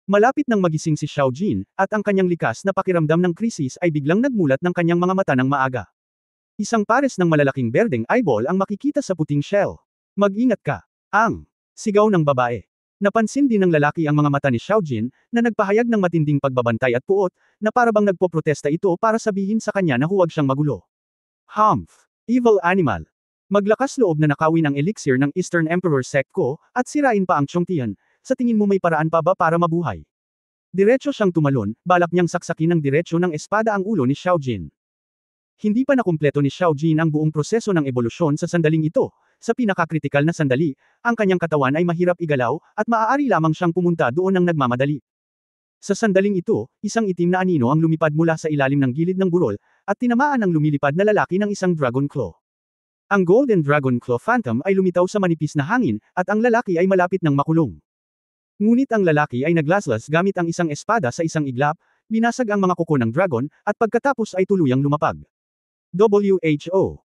Malapit nang magising si Xiao Jin, at ang kanyang likas na pakiramdam ng krisis ay biglang nagmulat ng kanyang mga mata ng maaga. Isang pares ng malalaking berdeng eyeball ang makikita sa puting shell. Mag-ingat ka. Sigaw ng babae. Napansin din ng lalaki ang mga mata ni Xiao Jin, na nagpahayag ng matinding pagbabantay at puot, na parabang nagpoprotesta ito para sabihin sa kanya na huwag siyang magulo. Humph! Evil animal! Maglakas loob na nakawin ang elixir ng Eastern Emperor sect ko, at sirain pa ang Chongtian, sa tingin mo may paraan pa ba para mabuhay? Diretso siyang tumalon, balak niyang saksakin ng diretso ng espada ang ulo ni Xiao Jin. Hindi pa nakumpleto ni Xiao Jin ang buong proseso ng ebolusyon sa sandaling ito. Sa pinakakritikal na sandali, ang kanyang katawan ay mahirap igalaw, at maaari lamang siyang pumunta doon ng nagmamadali. Sa sandaling ito, isang itim na anino ang lumipad mula sa ilalim ng gilid ng burol, at tinamaan ang lumilipad na lalaki ng isang dragon claw. Ang Golden Dragon Claw Phantom ay lumitaw sa manipis na hangin, at ang lalaki ay malapit ng makulong. Ngunit ang lalaki ay naglaslas gamit ang isang espada sa isang iglap, binasag ang mga kuko ng dragon, at pagkatapos ay tuluyang lumapag. WHO.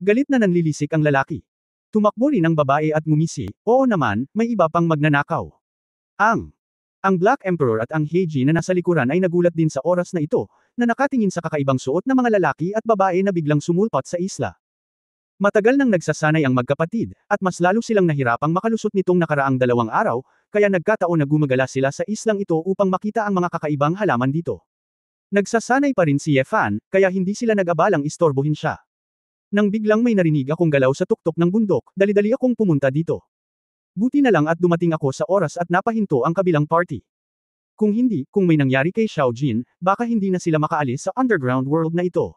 Galit na nanlilisik ang lalaki. Tumakbo rin ang babae at ngumisi, oo naman, may iba pang magnanakaw. Ang Black Emperor at ang Heiji na nasa likuran ay nagulat din sa oras na ito, na nakatingin sa kakaibang suot ng mga lalaki at babae na biglang sumulpat sa isla. Matagal nang nagsasanay ang magkapatid, at mas lalo silang nahirapang makalusot nitong nakaraang 2 araw, kaya nagkataon na gumagala sila sa islang ito upang makita ang mga kakaibang halaman dito. Nagsasanay pa rin si Ye Fan, kaya hindi sila nag-abalang istorbohin siya. Nang biglang may narinig akong galaw sa tuktok ng bundok, dali-dali akong pumunta dito. Buti na lang at dumating ako sa oras at napahinto ang kabilang party. Kung may nangyari kay Xiao Jin, baka hindi na sila makaalis sa underground world na ito.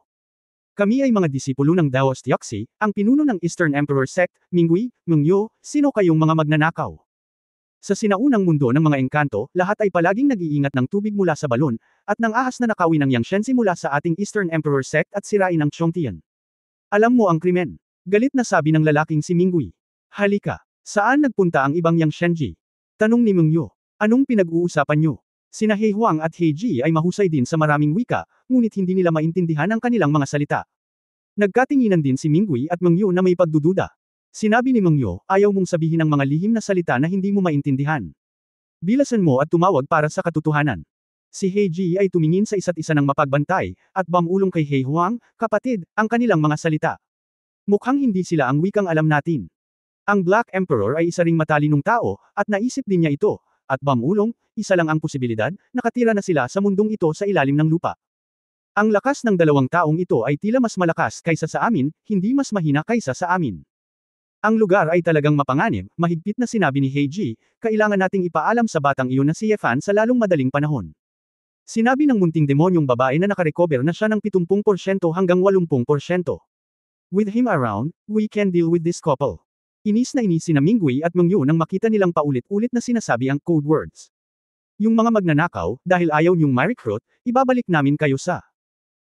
Kami ay mga disipulo ng Daoist Yaxi, ang pinuno ng Eastern Emperor sect, Minghui, Mengyo, sino kayong mga magnanakaw? Sa sinaunang mundo ng mga engkanto, lahat ay palaging nag-iingat ng tubig mula sa balon, at ng ahas na nakawin ng Yangshensi mula sa ating Eastern Emperor sect at sirain ang Chongtian. Alam mo ang krimen. Galit na sabi ng lalaking si Minghui. Halika. Saan nagpunta ang ibang Yangshenji? Tanong ni Mengyo. Anong pinag-uusapan nyo? Sina He Huang at Heiji ay mahusay din sa maraming wika, ngunit hindi nila maintindihan ang kanilang mga salita. Nagkatinginan din si Minghui at Mengyo na may pagdududa. Sinabi ni Mengyo, ayaw mong sabihin ang mga lihim na salita na hindi mo maintindihan. Bilasan mo at tumawag para sa katotohanan. Si Heiji ay tumingin sa isa't isa ng mapagbantay, at bamulong kay He Huang, kapatid, ang kanilang mga salita. Mukhang hindi sila ang wikang alam natin. Ang Black Emperor ay isa ring matalinong tao, at naisip din niya ito, at Bamulong, isa lang ang posibilidad, nakatira na sila sa mundong ito sa ilalim ng lupa. Ang lakas ng dalawang taong ito ay tila mas malakas kaysa sa amin, hindi mas mahina kaysa sa amin. Ang lugar ay talagang mapanganib, mahigpit na sinabi ni Heiji, kailangan nating ipaalam sa batang iyon na si Yefan sa lalong madaling panahon. Sinabi ng munting demonyong babae na nakarecover na siya ng 70% hanggang 80%. With him around, we can deal with this couple. Inis na inis sina Mingwei at Mengyu nang makita nilang paulit-ulit na sinasabi ang code words. Yung mga magnanakaw, dahil ayaw niyong ma-recruit, ibabalik namin kayo sa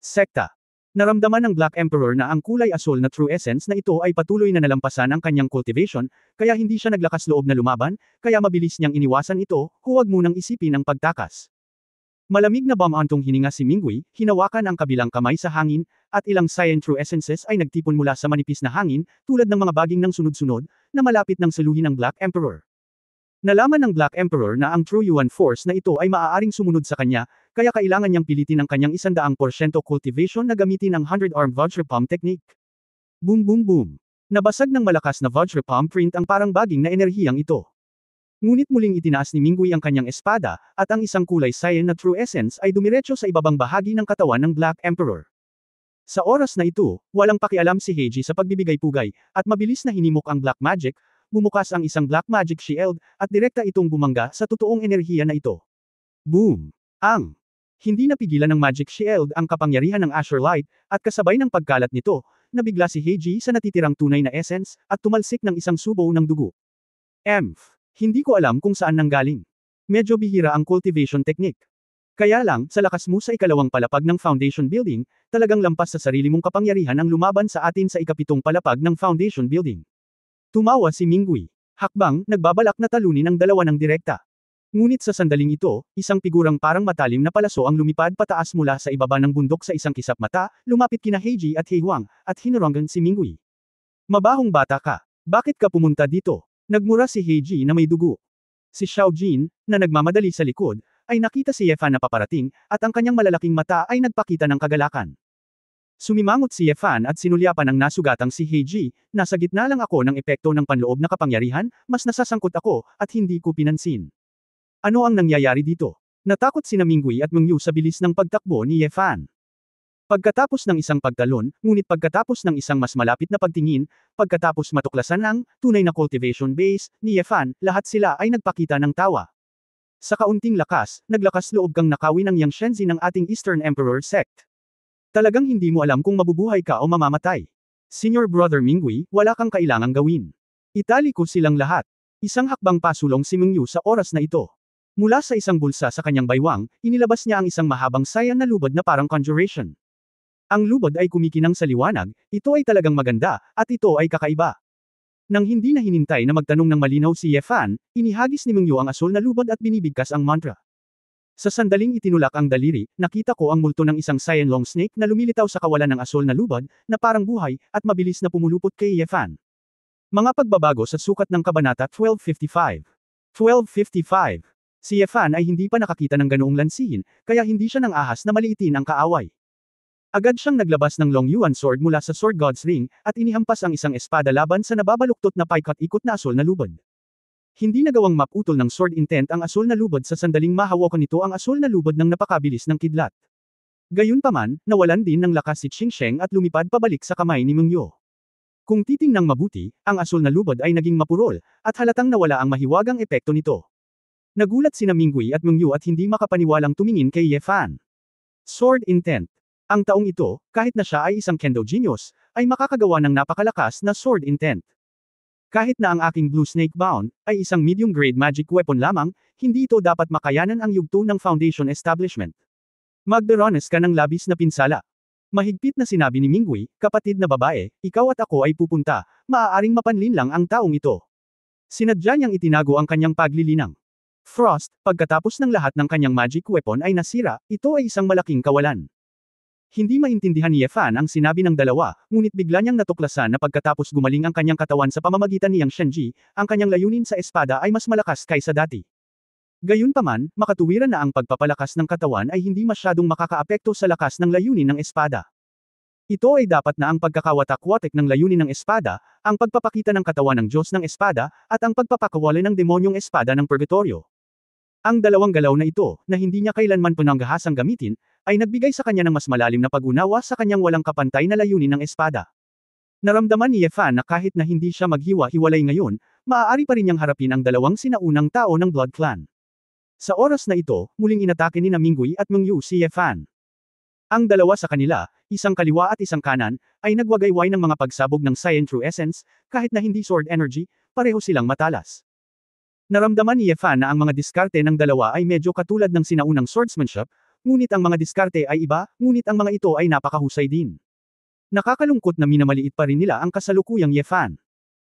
sekta. Naramdaman ng Black Emperor na ang kulay asul na true essence na ito ay patuloy na nalampasan ang kanyang cultivation, kaya hindi siya naglakas loob na lumaban, kaya mabilis niyang iniwasan ito, huwag munang isipin ang pagtakas. Malamig na bamantong hininga si Mingwei, hinawakan ang kabilang kamay sa hangin, at ilang cyan true essences ay nagtipon mula sa manipis na hangin, tulad ng mga baging ng sunod-sunod, na malapit ng saluhin ng Black Emperor. Nalaman ng Black Emperor na ang True Yuan Force na ito ay maaaring sumunod sa kanya, kaya kailangan niyang pilitin ang kanyang 100% cultivation na gamitin ang 100-arm Vajrapalm technique. Boom boom boom. Nabasag ng malakas na Vajrapalm print ang parang baging na enerhiyang ito. Ngunit muling itinaas ni Mingwei ang kanyang espada, at ang isang kulay cyan na true essence ay dumiretso sa ibabang bahagi ng katawan ng Black Emperor. Sa oras na ito, walang pakialam si Heiji sa pagbibigay-pugay, at mabilis na hinimok ang Black Magic, bumukas ang isang Black Magic Shield, at direkta itong bumangga sa totoong enerhiya na ito. Boom! Hindi napigilan ng Magic Shield ang kapangyarihan ng Azure Light, at kasabay ng pagkalat nito, nabigla si Heiji sa natitirang tunay na essence, at tumalsik ng isang subo ng dugo. Hindi ko alam kung saan nanggaling. Medyo bihira ang cultivation technique. Kaya lang, sa lakas mo sa ikalawang palapag ng foundation building, talagang lampas sa sarili mong kapangyarihan ang lumaban sa atin sa ikapitong palapag ng foundation building. Tumawa si Mingwei. Hakbang, nagbabalak na talunin ang dalawa ng direkta. Ngunit sa sandaling ito, isang figurang parang matalim na palaso ang lumipad pataas mula sa ibaba ng bundok sa isang kisap mata, lumapit kina Heiji at Heihuang, at hinarangan si Mingwei. Mabahong bata ka. Bakit ka pumunta dito? Nagmura si Heiji na may dugo. Si Xiaojin, na nagmamadali sa likod, ay nakita si Yefan na paparating, at ang kanyang malalaking mata ay nagpakita ng kagalakan. Sumimangot si Yefan at sinulyapan ang nasugatang si Heiji, nasa gitna lang ako ng epekto ng panloob na kapangyarihan, mas nasasangkot ako, at hindi ko pinansin. Ano ang nangyayari dito? Natakot sina Mingwei at Mengyu sa bilis ng pagtakbo ni Yefan. Pagkatapos ng isang pagtalon, ngunit pagkatapos ng isang mas malapit na pagtingin, pagkatapos matuklasan ang tunay na cultivation base ni Yefan, lahat sila ay nagpakita ng tawa. Sa kaunting lakas, naglakas loob kang nakawin ang Yang Shenzhi ng ating Eastern Emperor sect. Talagang hindi mo alam kung mabubuhay ka o mamamatay. Senior Brother Mingwei, wala kang kailangang gawin. Itali ko silang lahat. Isang hakbang pasulong si Mengyu sa oras na ito. Mula sa isang bulsa sa kanyang baywang, inilabas niya ang isang mahabang cyan na lubad na parang conjuration. Ang lubad ay kumikinang sa liwanag, ito ay talagang maganda, at ito ay kakaiba. Nang hindi na hinintay na magtanong ng malinaw si Yefan, inihagis ni Mengyu ang asul na lubad at binibigkas ang mantra. Sa sandaling itinulak ang daliri, nakita ko ang multo ng isang cyan long snake na lumilitaw sa kawalan ng asul na lubad, na parang buhay, at mabilis na pumulupot kay Yefan. Mga pagbabago sa sukat ng Kabanata 1255. 1255. Si Yefan ay hindi pa nakakita ng ganoong lansihin, kaya hindi siya nang ahas na maliitin ang kaaway. Agad siyang naglabas ng Long Yuan Sword mula sa Sword God's Ring, at inihampas ang isang espada laban sa nababaluktot na paikot-ikot na asul na lubad. Hindi nagawang maputol ng sword intent ang asul na lubad sa sandaling mahawakan nito ang asul na lubad ng napakabilis ng kidlat. Gayunpaman, nawalan din ng lakas si Qingsheng at lumipad pabalik sa kamay ni Mengyu. Kung titingnang mabuti, ang asul na lubad ay naging mapurol, at halatang nawala ang mahiwagang epekto nito. Nagulat sina Mingwei at Mengyu at hindi makapaniwalang tumingin kay Yefan. Sword intent. Ang taong ito, kahit na siya ay isang kendo genius, ay makakagawa ng napakalakas na sword intent. Kahit na ang aking Blue Snake Bound, ay isang medium-grade magic weapon lamang, hindi ito dapat makayanan ang yugto ng Foundation Establishment. Magdaranas ka ng labis na pinsala. Mahigpit na sinabi ni Mingwei, kapatid na babae, ikaw at ako ay pupunta, maaaring mapanlin lang ang taong ito. Sinadya niyang itinago ang kanyang paglilinang. Frost, pagkatapos ng lahat ng kanyang magic weapon ay nasira, ito ay isang malaking kawalan. Hindi maintindihan ni Yefan ang sinabi ng dalawa, ngunit bigla niyang natuklasan na pagkatapos gumaling ang kanyang katawan sa pamamagitan ni Yang Shenzhi, ang kanyang layunin sa espada ay mas malakas kaysa dati. Gayunpaman, makatuwiran na ang pagpapalakas ng katawan ay hindi masyadong makakaapekto sa lakas ng layunin ng espada. Ito ay dapat na ang pagkakawatak-watak ng layunin ng espada, ang pagpapakita ng katawan ng Diyos ng espada, at ang pagpapakawala ng demonyong espada ng purgatorio. Ang dalawang galaw na ito, na hindi niya kailanman pinanggahasang gamitin, ay nagbigay sa kanya ng mas malalim na pag-unawa sa kanyang walang kapantay na layunin ng espada. Naramdaman ni Ye Fan na kahit na hindi siya maghiwa-hiwalay ngayon, maaari pa rin niyang harapin ang dalawang sinaunang tao ng Blood Clan. Sa oras na ito, muling inatake ni Minghui at Mengyu si Ye Fan. Ang dalawa sa kanila, isang kaliwa at isang kanan, ay nagwagayway ng mga pagsabog ng Saiyan True Essence, kahit na hindi sword energy, pareho silang matalas. Naramdaman ni Ye Fan na ang mga diskarte ng dalawa ay medyo katulad ng sinaunang swordsmanship, ngunit ang mga diskarte ay iba, ngunit ang mga ito ay napakahusay din. Nakakalungkot na minamaliit pa rin nila ang kasalukuyang Ye Fan.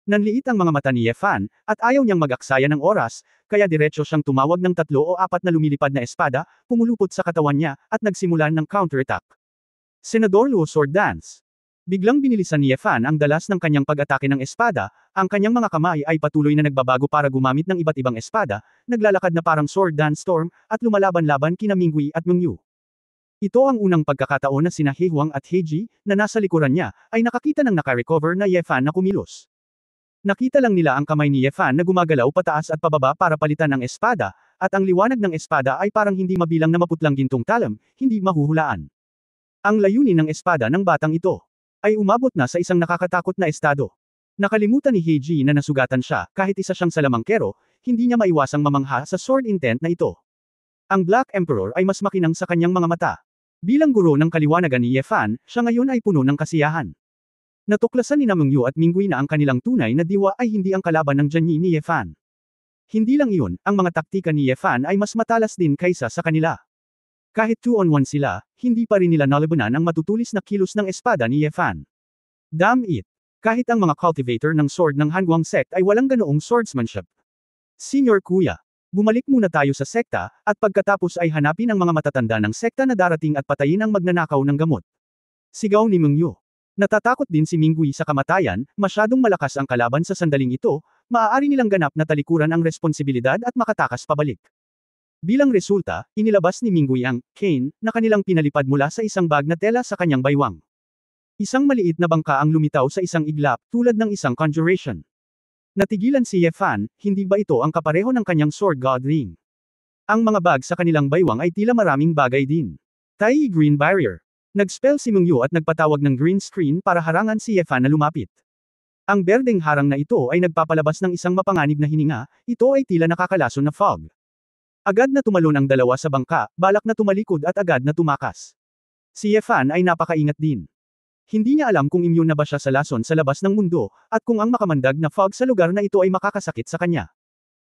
Nanliit ang mga mata ni Ye Fan, at ayaw niyang mag-aksaya ng oras, kaya diretso siyang tumawag ng 3 o 4 na lumilipad na espada, pumulupot sa katawan niya, at nagsimulan ng counter-attack. Senador Luo Sword Dance. Biglang binilisan ni Ye Fan ang dalas ng kanyang pag-atake ng espada, ang kanyang mga kamay ay patuloy na nagbabago para gumamit ng iba't ibang espada, naglalakad na parang sword dance storm, at lumalaban-laban kina Minghui at Mengyu. Ito ang unang pagkakataon na sina He Huang at He Ji, na nasa likuran niya, ay nakakita ng naka-recover na Ye Fan na kumilos. Nakita lang nila ang kamay ni Ye Fan na gumagalaw pataas at pababa para palitan ang espada, at ang liwanag ng espada ay parang hindi mabilang na maputlang gintong talam, hindi mahuhulaan. Ang layunin ng espada ng batang ito ay umabot na sa isang nakakatakot na estado. Nakalimutan ni He Ji na nasugatan siya, kahit isa siyang salamangkero, hindi niya maiwasang mamangha sa sword intent na ito. Ang Black Emperor ay mas makinang sa kanyang mga mata. Bilang guro ng kaliwanagan ni Ye Fan, siya ngayon ay puno ng kasiyahan. Natuklasan ni Mengyu at Minghui na ang kanilang tunay na diwa ay hindi ang kalaban ng Jianyi ni Ye Fan. Hindi lang iyon, ang mga taktika ni Ye Fan ay mas matalas din kaysa sa kanila. Kahit 2-on-1 sila, hindi pa rin nila nalabanan ang matutulis na kilos ng espada ni Ye Fan. Damn it! Kahit ang mga cultivator ng sword ng Hanguang sect ay walang ganoong swordsmanship. Senior Kuya, bumalik muna tayo sa sekta, at pagkatapos ay hanapin ang mga matatanda ng sekta na darating at patayin ang magnanakaw ng gamot. Sigaw ni Mengyu. Natatakot din si Minghui sa kamatayan, masyadong malakas ang kalaban sa sandaling ito, maaari nilang ganap na talikuran ang responsibilidad at makatakas pabalik. Bilang resulta, inilabas ni Minghui ang cane na kanilang pinalipad mula sa isang bag na tela sa kanyang baywang. Isang maliit na bangka ang lumitaw sa isang iglap, tulad ng isang conjuration. Natigilan si Ye Fan, hindi ba ito ang kapareho ng kanyang sword god ring? Ang mga bag sa kanilang baywang ay tila maraming bagay din. Tai Green Barrier. Nag-spell si Mengyu at nagpatawag ng green screen para harangan si Ye Fan na lumapit. Ang berdeng harang na ito ay nagpapalabas ng isang mapanganib na hininga, ito ay tila nakakalason na fog. Agad na tumalon ang dalawa sa bangka, balak na tumalikod at agad na tumakas. Si Ye Fan ay napakaingat din. Hindi niya alam kung immune na ba siya sa lason sa labas ng mundo, at kung ang makamandag na fog sa lugar na ito ay makakasakit sa kanya.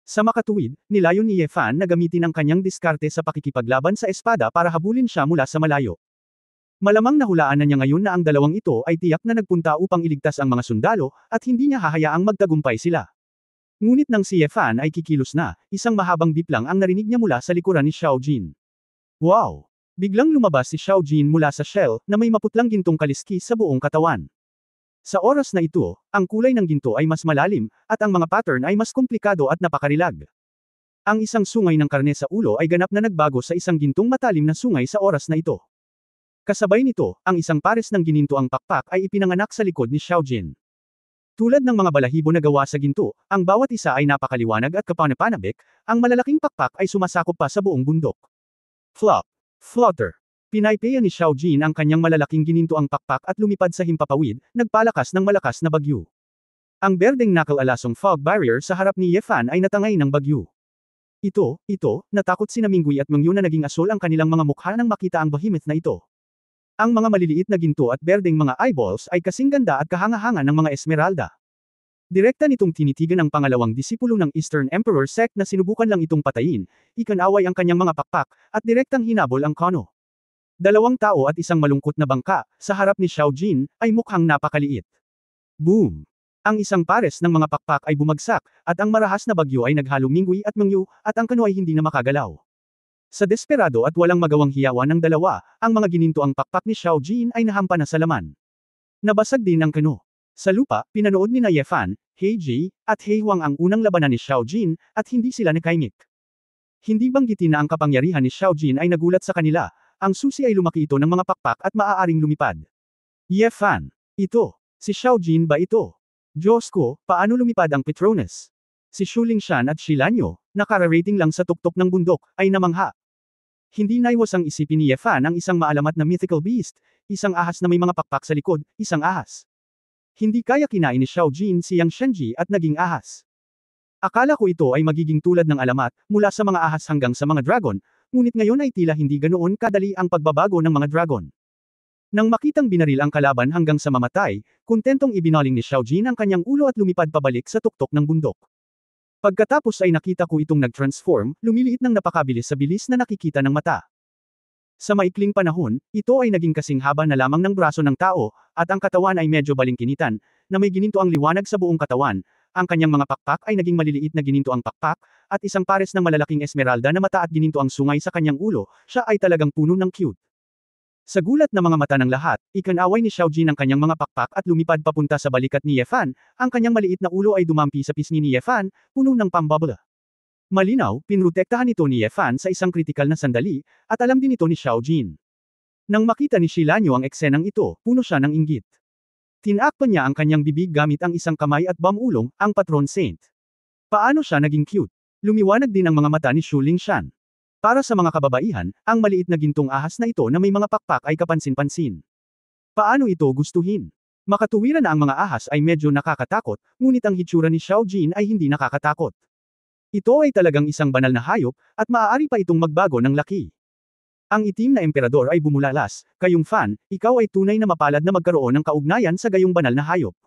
Sa makatuwid, nilayon ni Ye Fan na gamitin ang kanyang diskarte sa pakikipaglaban sa espada para habulin siya mula sa malayo. Malamang nahulaan na niya ngayon na ang dalawang ito ay tiyak na nagpunta upang iligtas ang mga sundalo, at hindi niya hahayaang magtagumpay sila. Ngunit nang si Ye Fan ay kikilos na, isang mahabang beep lang ang narinig niya mula sa likuran ni Xiao Jin. Wow! Biglang lumabas si Xiao Jin mula sa shell, na may maputlang gintong kaliskis sa buong katawan. Sa oras na ito, ang kulay ng ginto ay mas malalim, at ang mga pattern ay mas komplikado at napakarilag. Ang isang sungay ng karne sa ulo ay ganap na nagbago sa isang gintong matalim na sungay sa oras na ito. Kasabay nito, ang isang pares ng ginintoang pakpak ay ipinanganak sa likod ni Xiao Jin. Tulad ng mga balahibo na gawa sa ginto, ang bawat isa ay napakaliwanag at kapanapanabik, ang malalaking pakpak ay sumasakop pa sa buong bundok. Flop. Flutter. Pinaypaya ni Xiao Jin ang kanyang malalaking ginintoang pakpak at lumipad sa himpapawid, nagpalakas ng malakas na bagyo. Ang berdeng knuckle-alasong fog barrier sa harap ni Ye Fan ay natangay ng bagyo. Ito, natakot sina Minghui at Mengyu na naging asol ang kanilang mga mukha nang makita ang behemoth na ito. Ang mga maliliit na ginto at berdeng mga eyeballs ay kasing ganda at kahanga-hanga ng mga esmeralda. Direkta nitong tinitigan ang pangalawang disipulo ng Eastern Emperor sect na sinubukan lang itong patayin, ikanaway ang kanyang mga pakpak, at direktang hinabol ang kono. Dalawang tao at isang malungkot na bangka, sa harap ni Xiao Jin, ay mukhang napakaliit. Boom! Ang isang pares ng mga pakpak ay bumagsak, at ang marahas na bagyo ay naghalo Minghui at Mengyu, at ang kano ay hindi na makagalaw. Sa desperado at walang magawang hiyawan ng dalawa, ang mga ginintoang pakpak ni Xiao Jin ay nahampa na sa laman. Nabasag din ang kano. Sa lupa, pinanood ni Ye Fan, He Ji, at He Huang ang unang labanan ni Xiao Jin, at hindi sila nakaimik. Hindi banggitin na ang kapangyarihan ni Xiao Jin ay nagulat sa kanila, ang susi ay lumaki ito ng mga pakpak at maaaring lumipad. Ye Fan, ito, si Xiao Jin ba ito? Diyos ko, paano lumipad ang Petronas? Si Shu Lingshan at Shi Lanyo, Nakararating lang sa tuktok ng bundok, ay namangha. Hindi naiwas ang isipin ni Ye Fan ang isang maalamat na mythical beast, isang ahas na may mga pakpak sa likod, isang ahas. Hindi kaya kinain ni Xiao Jin si Yang Shenji at naging ahas. Akala ko ito ay magiging tulad ng alamat, mula sa mga ahas hanggang sa mga dragon, ngunit ngayon ay tila hindi ganoon kadali ang pagbabago ng mga dragon. Nang makitang binaril ang kalaban hanggang sa mamatay, kontentong ibinaling ni Xiao Jin ang kanyang ulo at lumipad pabalik sa tuktok ng bundok. Pagkatapos ay nakita ko itong nag-transform, lumiliit ng napakabilis sa bilis na nakikita ng mata. Sa maikling panahon, ito ay naging kasing haba na lamang ng braso ng tao, at ang katawan ay medyo balingkinitan, na may gininto ang liwanag sa buong katawan, ang kanyang mga pakpak ay naging maliliit na gininto ang pakpak, at isang pares ng malalaking esmeralda na mata at gininto ang sungay sa kanyang ulo, siya ay talagang puno ng cute. Sa gulat na mga mata ng lahat, ikinaway ni Xiao Jin ang kanyang mga pakpak at lumipad papunta sa balikat ni Ye Fan, ang kanyang maliit na ulo ay dumampi sa pisngi ni Ye Fan, puno ng pambubble. Malinaw, pinrotektahan ito ni Ye Fan sa isang kritikal na sandali, at alam din ito ni Xiao Jin. Nang makita ni Shilanyo ang eksenang ito, puno siya ng inggit. Tinakpan niya ang kanyang bibig gamit ang isang kamay at bamulong, ang patron saint. Paano siya naging cute? Lumiwanag din ang mga mata ni Shu Lingshan. Para sa mga kababaihan, ang maliit na gintong ahas na ito na may mga pakpak ay kapansin-pansin. Paano ito gustuhin? Makatuwiran na ang mga ahas ay medyo nakakatakot, ngunit ang hitsura ni Xiao Jin ay hindi nakakatakot. Ito ay talagang isang banal na hayop, at maaari pa itong magbago ng laki. Ang itim na emperador ay bumulalas, kayong Fan, ikaw ay tunay na mapalad na magkaroon ng kaugnayan sa gayong banal na hayop.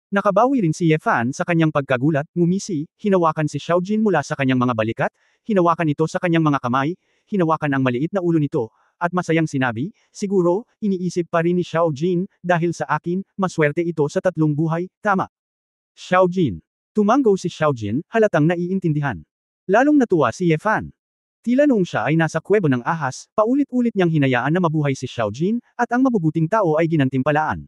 Nakabawi rin si Ye Fan sa kanyang pagkagulat, ngumisi, hinawakan si Xiao Jin mula sa kanyang mga balikat, hinawakan ito sa kanyang mga kamay, hinawakan ang maliit na ulo nito, at masayang sinabi, siguro, iniisip pa rin ni Xiao Jin, dahil sa akin, maswerte ito sa tatlong buhay, tama. Xiao Jin. Tumanggo si Xiao Jin, halatang naiintindihan. Lalong natuwa si Ye Fan. Tila noong siya ay nasa kuwebo ng ahas, paulit-ulit niyang hinayaan na mabuhay si Xiao Jin, at ang mabubuting tao ay ginantimpalaan.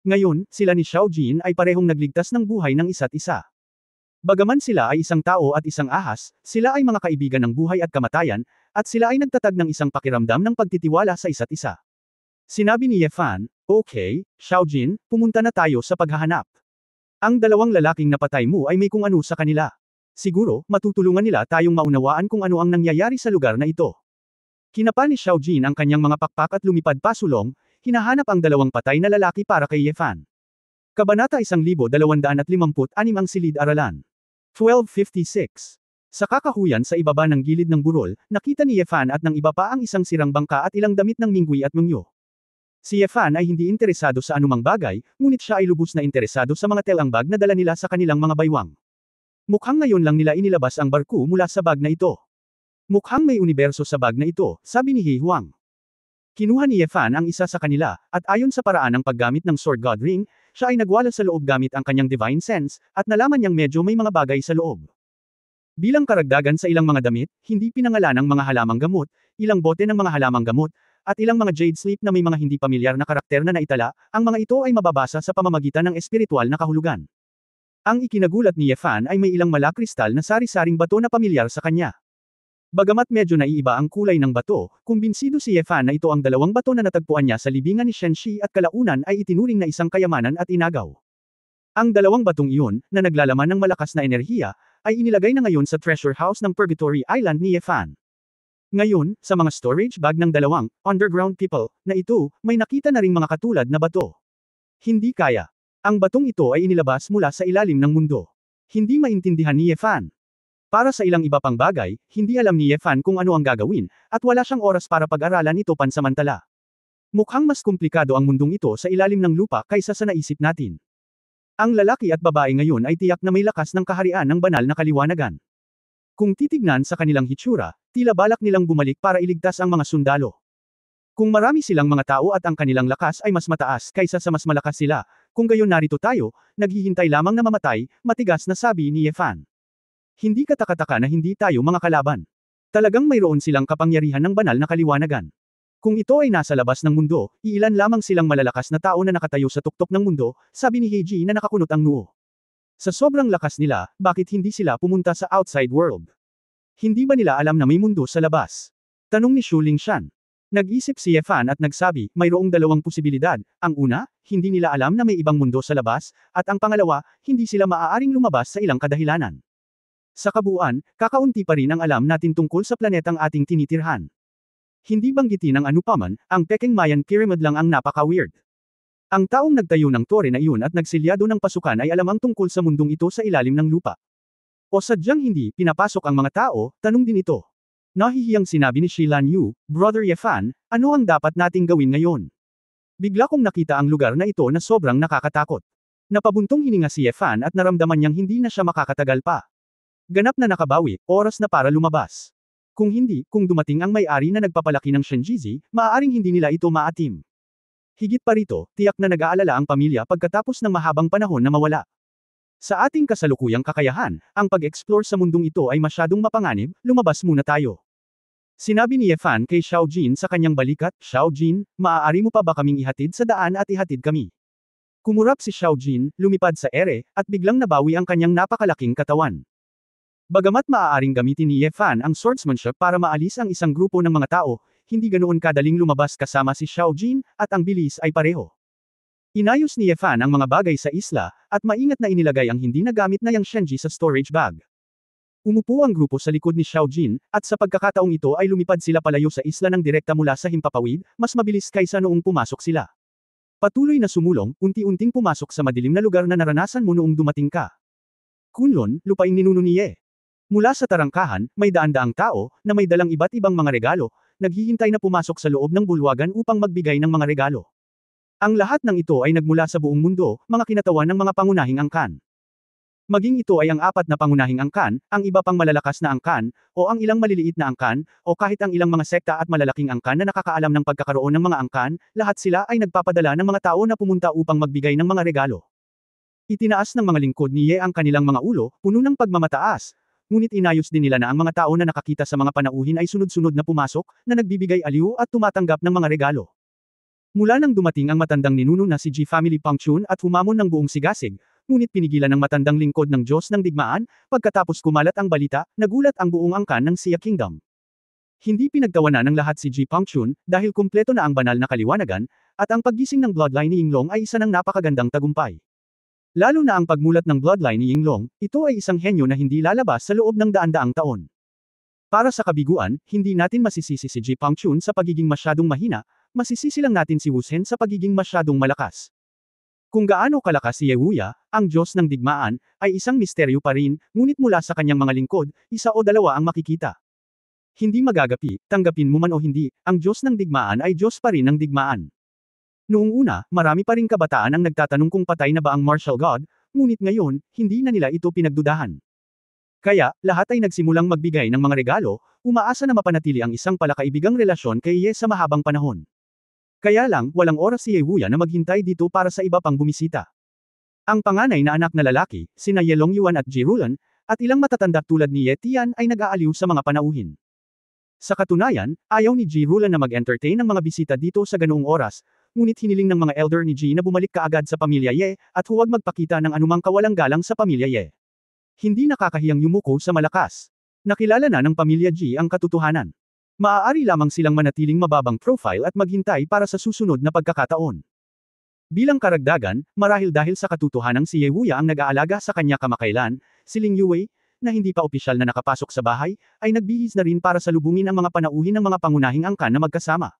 Ngayon, sila ni Xiao Jin ay parehong nagligtas ng buhay ng isa't isa. Bagaman sila ay isang tao at isang ahas, sila ay mga kaibigan ng buhay at kamatayan, at sila ay nagtatag ng isang pakiramdam ng pagtitiwala sa isa't isa. Sinabi ni Ye Fan, okay, Xiao Jin, pumunta na tayo sa paghahanap. Ang dalawang lalaking napatay mo ay may kung ano sa kanila. Siguro, matutulungan nila tayong maunawaan kung ano ang nangyayari sa lugar na ito. Kinapa ni Xiao Jin ang kanyang mga pakpak at lumipad pasulong, hinahanap ang dalawang patay na lalaki para kay Ye Fan. Kabanata 1256 ang silid-aralan. 1256. Sa kakahuyan sa ibaba ng gilid ng burol, nakita ni Ye Fan at ng iba pa ang isang sirang bangka at ilang damit ng Minghui at Mengyo. Si Ye Fan ay hindi interesado sa anumang bagay, ngunit siya ay lubos na interesado sa mga telang bag na dala nila sa kanilang mga baywang. Mukhang ngayon lang nila inilabas ang barko mula sa bag na ito. Mukhang may universo sa bag na ito, sabi ni He Huang. Kinuha ni Ye Fan ang isa sa kanila, at ayon sa paraan ng paggamit ng Sword God Ring, siya ay nagwala sa loob gamit ang kanyang divine sense, at nalaman niyang medyo may mga bagay sa loob. Bilang karagdagan sa ilang mga damit, hindi pinangalan ng mga halamang gamot, ilang bote ng mga halamang gamot, at ilang mga jade sleep na may mga hindi pamilyar na karakter na naitala, ang mga ito ay mababasa sa pamamagitan ng espiritual na kahulugan. Ang ikinagulat ni Ye Fan ay may ilang malakristal na sari-saring bato na pamilyar sa kanya. Bagamat medyo naiiba ang kulay ng bato, kumbinsido si Ye Fan na ito ang dalawang bato na natagpuan niya sa libingan ni Shen Shi at kalaunan ay itinuring na isang kayamanan at inagaw. Ang dalawang batong iyon, na naglalaman ng malakas na enerhiya, ay inilagay na ngayon sa treasure house ng Purgatory Island ni Ye Fan. Ngayon, sa mga storage bag ng dalawang underground people na ito, may nakita na ring mga katulad na bato. Hindi kaya. Ang batong ito ay inilabas mula sa ilalim ng mundo. Hindi maintindihan ni Ye Fan. Para sa ilang iba pang bagay, hindi alam ni Ye Fan kung ano ang gagawin, at wala siyang oras para pag-aralan ito pansamantala. Mukhang mas komplikado ang mundong ito sa ilalim ng lupa kaysa sa naisip natin. Ang lalaki at babae ngayon ay tiyak na may lakas ng kaharian ng banal na kaliwanagan. Kung titignan sa kanilang hitsura, tila balak nilang bumalik para iligtas ang mga sundalo. Kung marami silang mga tao at ang kanilang lakas ay mas mataas kaysa sa mas malakas sila, kung gayon narito tayo, naghihintay lamang na mamatay, matigas na sabi ni Ye Fan. Hindi katakataka na hindi tayo mga kalaban. Talagang mayroon silang kapangyarihan ng banal na kaliwanagan. Kung ito ay nasa labas ng mundo, iilan lamang silang malalakas na tao na nakatayo sa tuktok ng mundo, sabi ni Heiji na nakakunot ang noo. Sa sobrang lakas nila, bakit hindi sila pumunta sa outside world? Hindi ba nila alam na may mundo sa labas? Tanong ni Shu Lingshan. Nag-isip si Ye Fan at nagsabi, mayroong dalawang posibilidad. Ang una, hindi nila alam na may ibang mundo sa labas, at ang pangalawa, hindi sila maaaring lumabas sa ilang kadahilanan. Sa kabuuan, kakaunti pa rin ang alam natin tungkol sa planetang ating tinitirhan. Hindi banggitin ng anupaman, ang Peking Mayan Pyramid lang ang napaka-weird. Ang taong nagtayo ng tore na iyon at nagsilyado ng pasukan ay alam ang tungkol sa mundong ito sa ilalim ng lupa. O sadyang hindi, pinapasok ang mga tao, tanong din ito. Nahihiyang sinabi ni Shilan Yu, Brother Yefan, ano ang dapat nating gawin ngayon? Bigla kong nakita ang lugar na ito na sobrang nakakatakot. Napabuntong hininga si Yefan at naramdaman niyang hindi na siya makakatagal pa. Ganap na nakabawi, oras na para lumabas. Kung hindi, kung dumating ang may-ari na nagpapalaki ng Shenjizi, maaaring hindi nila ito maatim. Higit pa rito, tiyak na nag-aalala ang pamilya pagkatapos ng mahabang panahon na mawala. Sa ating kasalukuyang kakayahan, ang pag-explore sa mundong ito ay masyadong mapanganib, lumabas muna tayo. Sinabi ni Yefan kay Xiao Jin sa kanyang balikat, Xiao Jin, maaari mo pa ba kaming ihatid sa daan at ihatid kami? Kumurap si Xiao Jin, lumipad sa ere, at biglang nabawi ang kanyang napakalaking katawan. Bagamat maaaring gamitin ni Yefan ang swordsmanship para maalis ang isang grupo ng mga tao, hindi ganoon kadaling lumabas kasama si Xiao Jin, at ang bilis ay pareho. Inayos ni Yefan ang mga bagay sa isla, at maingat na inilagay ang hindi nagamit na yang Shenji sa storage bag. Umupo ang grupo sa likod ni Xiao Jin, at sa pagkakataong ito ay lumipad sila palayo sa isla ng direkta mula sa himpapawid, mas mabilis kaysa noong pumasok sila. Patuloy na sumulong, unti-unting pumasok sa madilim na lugar na naranasan mo noong dumating ka. Kunlun, lupaing ninuno ni Ye. Mula sa tarangkahan, may daan-daang tao, na may dalang iba't ibang mga regalo, naghihintay na pumasok sa loob ng bulwagan upang magbigay ng mga regalo. Ang lahat ng ito ay nagmula sa buong mundo, mga kinatawan ng mga pangunahing angkan. Maging ito ay ang apat na pangunahing angkan, ang iba pang malalakas na angkan, o ang ilang maliliit na angkan, o kahit ang ilang mga sekta at malalaking angkan na nakakaalam ng pagkakaroon ng mga angkan, lahat sila ay nagpapadala ng mga tao na pumunta upang magbigay ng mga regalo. Itinaas ng mga lingkod ni Ye ang kanilang mga ulo, puno ng pagmamataas, ngunit inayos din nila na ang mga tao na nakakita sa mga panauhin ay sunod-sunod na pumasok, na nagbibigay aliw at tumatanggap ng mga regalo. Mula nang dumating ang matandang ninuno na si Ji Family Pangchun at humamon ng buong sigasig, ngunit pinigilan ng matandang lingkod ng Diyos ng digmaan, pagkatapos kumalat ang balita, nagulat ang buong angkan ng Xia Kingdom. Hindi pinagtawanan ng lahat si Ji Pangchun, dahil kumpleto na ang banal na kaliwanagan, at ang paggising ng bloodline ni Yinglong ay isa ng napakagandang tagumpay. Lalo na ang pagmulat ng bloodline ni Yinglong, ito ay isang henyo na hindi lalabas sa loob ng daan-daang taon. Para sa kabiguan, hindi natin masisisi si Ji Pangchun sa pagiging masyadong mahina, masisisi lang natin si Wu Zhen sa pagiging masyadong malakas. Kung gaano kalakas si Ye Wuya, ang Diyos ng digmaan, ay isang misteryo pa rin, ngunit mula sa kanyang mga lingkod, isa o dalawa ang makikita. Hindi magagapi, tanggapin mo man o hindi, ang Diyos ng digmaan ay Diyos pa rin ng digmaan. Noong una, marami pa ring kabataan ang nagtatanong kung patay na ba ang martial god, ngunit ngayon, hindi na nila ito pinagdudahan. Kaya, lahat ay nagsimulang magbigay ng mga regalo, umaasa na mapanatili ang isang palakaibigang relasyon kay Ye sa mahabang panahon. Kaya lang, walang oras si Ye Wuya na maghintay dito para sa iba pang bumisita. Ang panganay na anak na lalaki, sina Ye Longyuan at Ji Rulan, at ilang matatanda tulad ni Ye Tian ay nag-aaliw sa mga panauhin. Sa katunayan, ayaw ni Ji Rulan na mag-entertain ng mga bisita dito sa ganoong oras, ngunit hiniling ng mga elder ni Ji na bumalik kaagad sa pamilya Ye, at huwag magpakita ng anumang kawalang galang sa pamilya Ye. Hindi nakakahiyang yumuko sa malakas. Nakilala na ng pamilya Ji ang katotohanan. Maaari lamang silang manatiling mababang profile at maghintay para sa susunod na pagkakataon. Bilang karagdagan, marahil dahil sa katotohanang si Ye Wuya ang nag-aalaga sa kanya kamakailan, si Ling Yue, na hindi pa opisyal na nakapasok sa bahay, ay nagbihis na rin para salubungin ang mga panauhin ng mga pangunahing angkan na magkasama.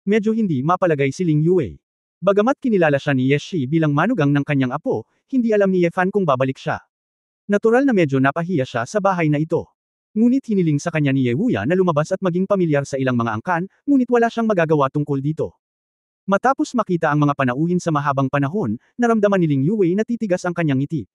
Medyo hindi mapalagay si Ling Yue. Bagamat kinilala siya ni Ye Shi bilang manugang ng kanyang apo, hindi alam ni Ye Fan kung babalik siya. Natural na medyo napahiya siya sa bahay na ito. Ngunit hiniling sa kanya ni Ye Wuya na lumabas at maging pamilyar sa ilang mga angkan, ngunit wala siyang magagawa tungkol dito. Matapos makita ang mga panauhin sa mahabang panahon, naramdaman ni Ling Yue na titigas ang kanyang ngiti.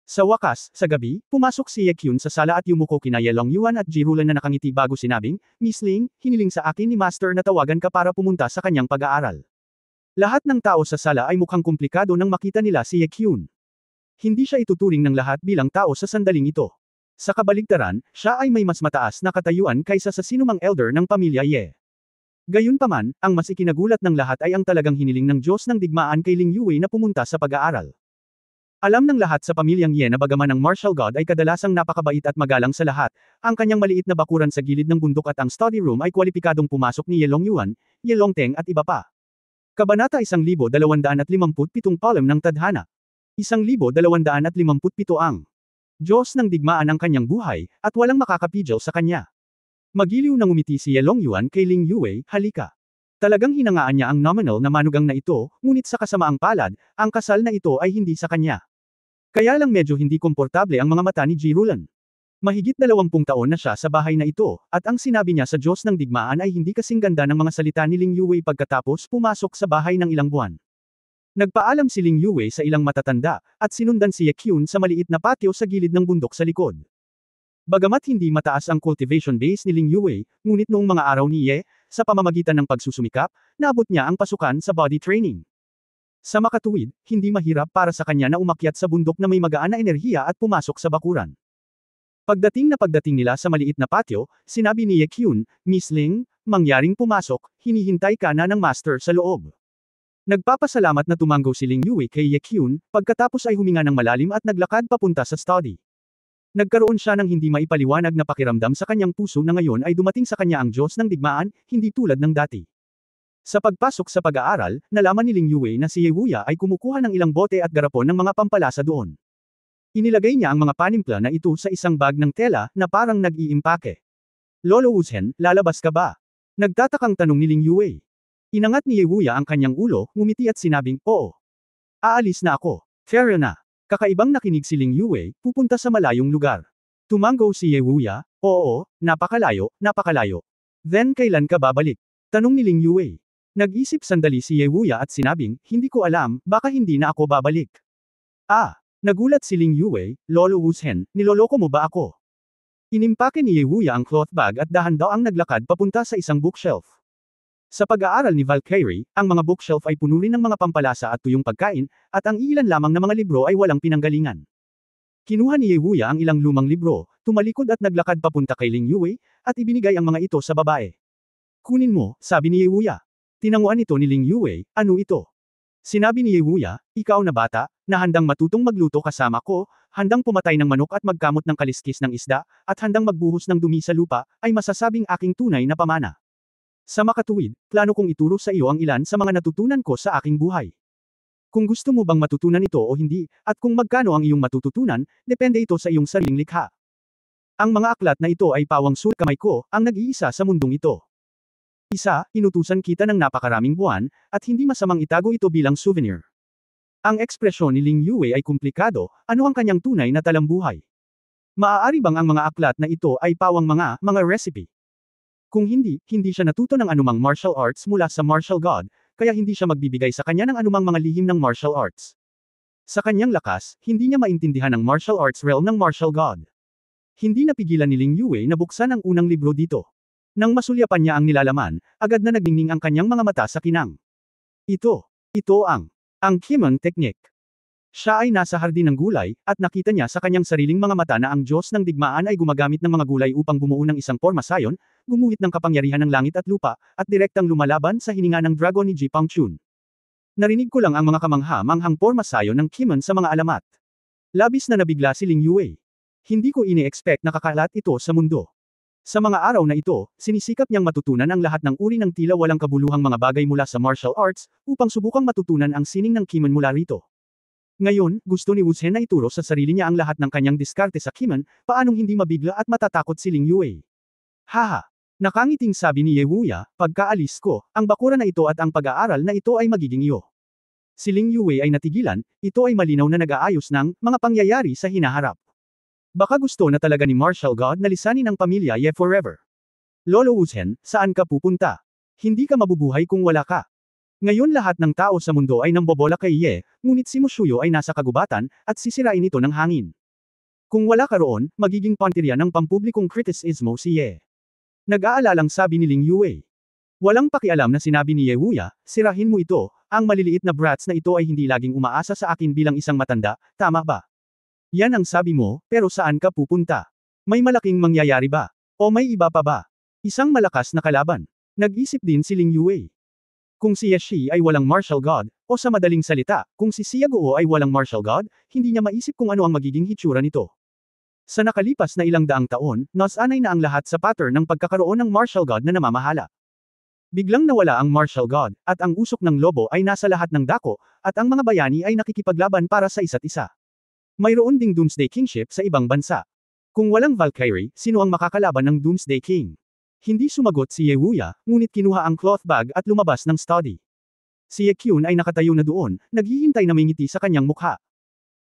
Sa wakas, sa gabi, pumasok si Ye Kyun sa sala at yumuko kina Ye Longyuan at Ji Rulan na nakangiti bago sinabing, Miss Ling, hiniling sa akin ni Master na tawagan ka para pumunta sa kanyang pag-aaral. Lahat ng tao sa sala ay mukhang komplikado nang makita nila si Ye Kyun. Hindi siya ituturing ng lahat bilang tao sa sandaling ito. Sa kabaligtaran, siya ay may mas mataas na katayuan kaysa sa sinumang elder ng pamilya Ye. Gayunpaman, ang mas ikinagulat ng lahat ay ang talagang hiniling ng Diyos ng digmaan kay Ling Yue na pumunta sa pag-aaral. Alam ng lahat sa pamilyang Ye na bagaman ang martial god ay kadalasang napakabait at magalang sa lahat, ang kanyang maliit na bakuran sa gilid ng bundok at ang study room ay kwalipikadong pumasok ni Ye Longyuan, Ye Longteng at iba pa. Kabanata 1257 Palem ng Tadhana. 1257 ang Diyos ng digmaan ang kanyang buhay, at walang makakapigil sa kanya. Magiliw na ngumiti si Ye Longyuan kay Ling Yue, halika. Talagang hinangaan niya ang nominal na manugang na ito, ngunit sa kasamaang palad, ang kasal na ito ay hindi sa kanya. Kaya lang medyo hindi komportable ang mga mata ni Ji Rulan. Mahigit 20 taon na siya sa bahay na ito, at ang sinabi niya sa Diyos ng digmaan ay hindi kasing ganda ng mga salita ni Ling Yue pagkatapos pumasok sa bahay ng ilang buwan. Nagpaalam si Ling Yue sa ilang matatanda, at sinundan si Ye Kyun sa maliit na patio sa gilid ng bundok sa likod. Bagamat hindi mataas ang cultivation base ni Ling Yue, ngunit noong mga araw ni Ye, sa pamamagitan ng pagsusumikap, naabot niya ang pasukan sa body training. Sa makatuwid, hindi mahirap para sa kanya na umakyat sa bundok na may magaan na enerhiya at pumasok sa bakuran. Pagdating nila sa maliit na patio, sinabi ni Ye Kyun, Miss Ling, mangyaring pumasok, hinihintay ka na ng master sa loob. Nagpapasalamat na tumanggo si Ling Yue kay Ye Kyun, pagkatapos ay huminga ng malalim at naglakad papunta sa study. Nagkaroon siya ng hindi maipaliwanag na pakiramdam sa kanyang puso na ngayon ay dumating sa kanya ang Diyos ng digmaan, hindi tulad ng dati. Sa pagpasok sa pag-aaral, nalaman ni Ling Yue na si Ye Wuya ay kumukuha ng ilang bote at garapon ng mga pampalasa doon. Inilagay niya ang mga panimpla na ito sa isang bag ng tela na parang nag-iimpake. Lolo Wuzhen, lalabas ka ba? Nagtatakang tanong ni Ling Yue. Inangat ni Ye Wuya ang kanyang ulo, ngumiti at sinabing, oo. Aalis na ako. Fair na. Kakaibang nakinig si Ling Yue, pupunta sa malayong lugar. Tumango si Ye Wuya, oo, napakalayo, napakalayo. Then kailan ka babalik? Tanong ni Ling Yue. Nag-isip sandali si Ye Wuya at sinabing, hindi ko alam, baka hindi na ako babalik. Nagulat si Ling Yue, Lolo Wuzhen, niloloko mo ba ako? Inimpake ni Ye Wuya ang cloth bag at dahan-daang naglakad papunta sa isang bookshelf. Sa pag-aaral ni Valkyrie, ang mga bookshelf ay puno rin ng mga pampalasa at tuyong pagkain, at ang ilan lamang na mga libro ay walang pinanggalingan. Kinuha ni Ye Wuya ang ilang lumang libro, tumalikod at naglakad papunta kay Ling Yue, at ibinigay ang mga ito sa babae. Kunin mo, sabi ni Ye Wuya. Tinanguan ito ni Ling Yue, ano ito? Sinabi ni Ye Wuya, ikaw na bata, na handang matutong magluto kasama ko, handang pumatay ng manok at magkamot ng kaliskis ng isda, at handang magbuhos ng dumi sa lupa, ay masasabing aking tunay na pamana. Sa makatuwid, plano kong ituro sa iyo ang ilan sa mga natutunan ko sa aking buhay. Kung gusto mo bang matutunan ito o hindi, at kung magkano ang iyong matututunan, depende ito sa iyong sariling likha. Ang mga aklat na ito ay pawang sulat kamay ko, ang nag-iisa sa mundong ito. Inutusan kita ng napakaraming buwan, at hindi masamang itago ito bilang souvenir. Ang ekspresyon ni Ling Yue ay komplikado, ano ang kanyang tunay na talambuhay? Maaari bang ang mga aklat na ito ay pawang mga recipe? Kung hindi siya natuto ng anumang martial arts mula sa martial god, kaya hindi siya magbibigay sa kanya ng anumang mga lihim ng martial arts. Sa kanyang lakas, hindi niya maintindihan ang martial arts realm ng martial god. Hindi napigilan ni Ling Yue na buksan ang unang libro dito. Nang masulyapan niya ang nilalaman, agad na nagningning ang kanyang mga mata sa kinang. Ito ang Kimon Technique. Siya ay nasa hardin ng gulay, at nakita niya sa kanyang sariling mga mata na ang Diyos ng digmaan ay gumagamit ng mga gulay upang bumuo ng isang porma sayon, gumuhit ng kapangyarihan ng langit at lupa, at direktang lumalaban sa hininga ng dragon ni Ji Pangchun. Narinig ko lang ang mga kamangha-manghang porma sayon ng Kimon sa mga alamat. Labis na nabigla si Ling Yue. Hindi ko ini-expect na kakalat ito sa mundo. Sa mga araw na ito, sinisikap niyang matutunan ang lahat ng uri ng tila walang kabuluhang mga bagay mula sa martial arts, upang subukang matutunan ang sining ng Kimon mula rito. Ngayon, gusto ni Wuzhen na ituro sa sarili niya ang lahat ng kanyang diskarte sa Kimon, paanong hindi mabigla at matatakot si Ling Yue. Haha! Nakangiting sabi ni Ye Wuya, pagkaalis ko, ang bakura na ito at ang pag-aaral na ito ay magiging iyo. Si Ling Yue ay natigilan, ito ay malinaw na nag-aayos ng mga pangyayari sa hinaharap. Baka gusto na talaga ni martial god na lisanin ang pamilya Ye forever. Lolo Wuzhen, saan ka pupunta? Hindi ka mabubuhay kung wala ka. Ngayon lahat ng tao sa mundo ay nambobola kay Ye, ngunit si Mushuyo ay nasa kagubatan, at sisirain ito ng hangin. Kung wala ka roon, magiging pantirya ng pampublikong kritisismo si Ye. Nag-aalalang sabi ni Ling Yue. Walang pakialam na sinabi ni Ye Wuya, sirahin mo ito, ang maliliit na brats na ito ay hindi laging umaasa sa akin bilang isang matanda, tama ba? Yan ang sabi mo, pero saan ka pupunta? May malaking mangyayari ba? O may iba pa ba? Isang malakas na kalaban. Nag-isip din si Ling Yue. Kung si Ye Shi ay walang martial god, o sa madaling salita, kung si Xia Guo ay walang martial god, hindi niya maisip kung ano ang magiging hitsura nito. Sa nakalipas na ilang daang taon, nasanay na ang lahat sa pattern ng pagkakaroon ng martial god na namamahala. Biglang nawala ang martial god, at ang usok ng lobo ay nasa lahat ng dako, at ang mga bayani ay nakikipaglaban para sa isa't isa. Mayroon ding Doomsday Kingship sa ibang bansa. Kung walang Valkyrie, sino ang makakalaban ng Doomsday King? Hindi sumagot si Ye Wuya, ngunit kinuha ang cloth bag at lumabas ng study. Si Ye Kyun ay nakatayo na doon, naghihintay na may ngiti sa kanyang mukha.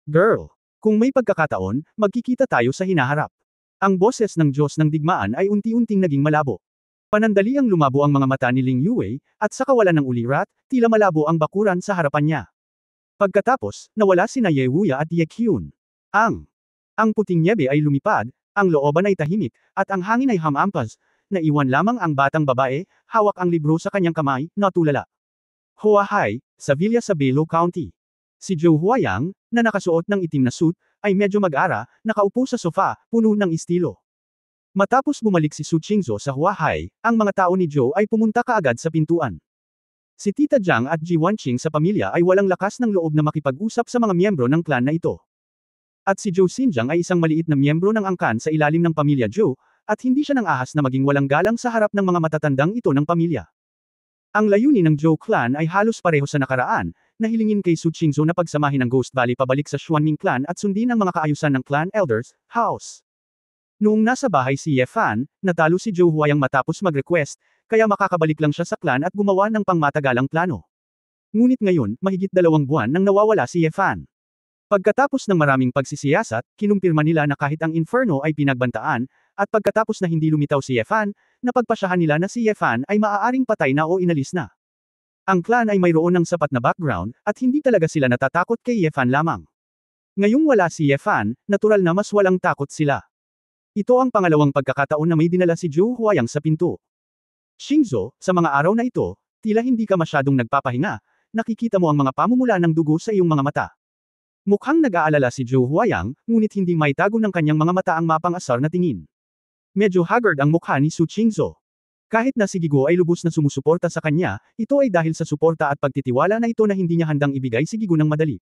Girl, kung may pagkakataon, magkikita tayo sa hinaharap. Ang boses ng Diyos ng digmaan ay unti-unting naging malabo. Panandaliang lumabo ang mga mata ni Ling Yue, at sa kawalan ng ulirat, tila malabo ang bakuran sa harapan niya. Pagkatapos, nawala sina Ye Wuya at Ye Kyun. Ang puting nyebe ay lumipad, ang looban ay tahimik, at ang hangin ay hamampas, naiwan lamang ang batang babae, hawak ang libro sa kanyang kamay, natulala. Huahai, sa Villa sa Belo County. Si Zhou Huayang, na nakasuot ng itim na suit, ay medyo mag-ara, nakaupo sa sofa, puno ng estilo. Matapos bumalik si Su Qingzhou sa Huahai, ang mga tao ni Zhou ay pumunta kaagad sa pintuan. Si Tita Jiang at Ji Wanqing sa pamilya ay walang lakas ng loob na makipag-usap sa mga miyembro ng clan na ito. At si Zhou Xinjiang ay isang maliit na miyembro ng angkan sa ilalim ng pamilya Zhou, at hindi siya nang ahas na maging walang galang sa harap ng mga matatandang ito ng pamilya. Ang layunin ng Zhou clan ay halos pareho sa nakaraan, na hilingin kay Su Qingzhou na pagsamahin ang Ghost Valley pabalik sa Xuanming clan at sundin ang mga kaayusan ng clan elders, house. Noong nasa bahay si Ye Fan, natalo si Zhou Huayang matapos mag-request, kaya makakabalik lang siya sa clan at gumawa ng pangmatagalang plano. Ngunit ngayon, mahigit 2 buwan nang nawawala si Ye Fan. Pagkatapos ng maraming pagsisiyasat, kinumpirma nila na kahit ang Inferno ay pinagbantaan, at pagkatapos na hindi lumitaw si Ye Fan, napagpasyahan nila na si Ye Fan ay maaaring patay na o inalis na. Ang clan ay mayroon ng sapat na background, at hindi talaga sila natatakot kay Ye Fan lamang. Ngayong wala si Ye Fan, natural na mas walang takot sila. Ito ang pangalawang pagkakataon na may dinala si Zhou Huayang sa pinto. Xingzhou, sa mga araw na ito, tila hindi ka masyadong nagpapahinga, nakikita mo ang mga pamumula ng dugo sa iyong mga mata. Mukhang nag-aalala si Zhou Huayang, ngunit hindi maitago ng kanyang mga mata ang mapang-asar na tingin. Medyo haggard ang mukha ni Su Qingzhou. Kahit na si Gigo ay lubos na sumusuporta sa kanya, ito ay dahil sa suporta at pagtitiwala na ito na hindi niya handang ibigay si Gigo ng madali.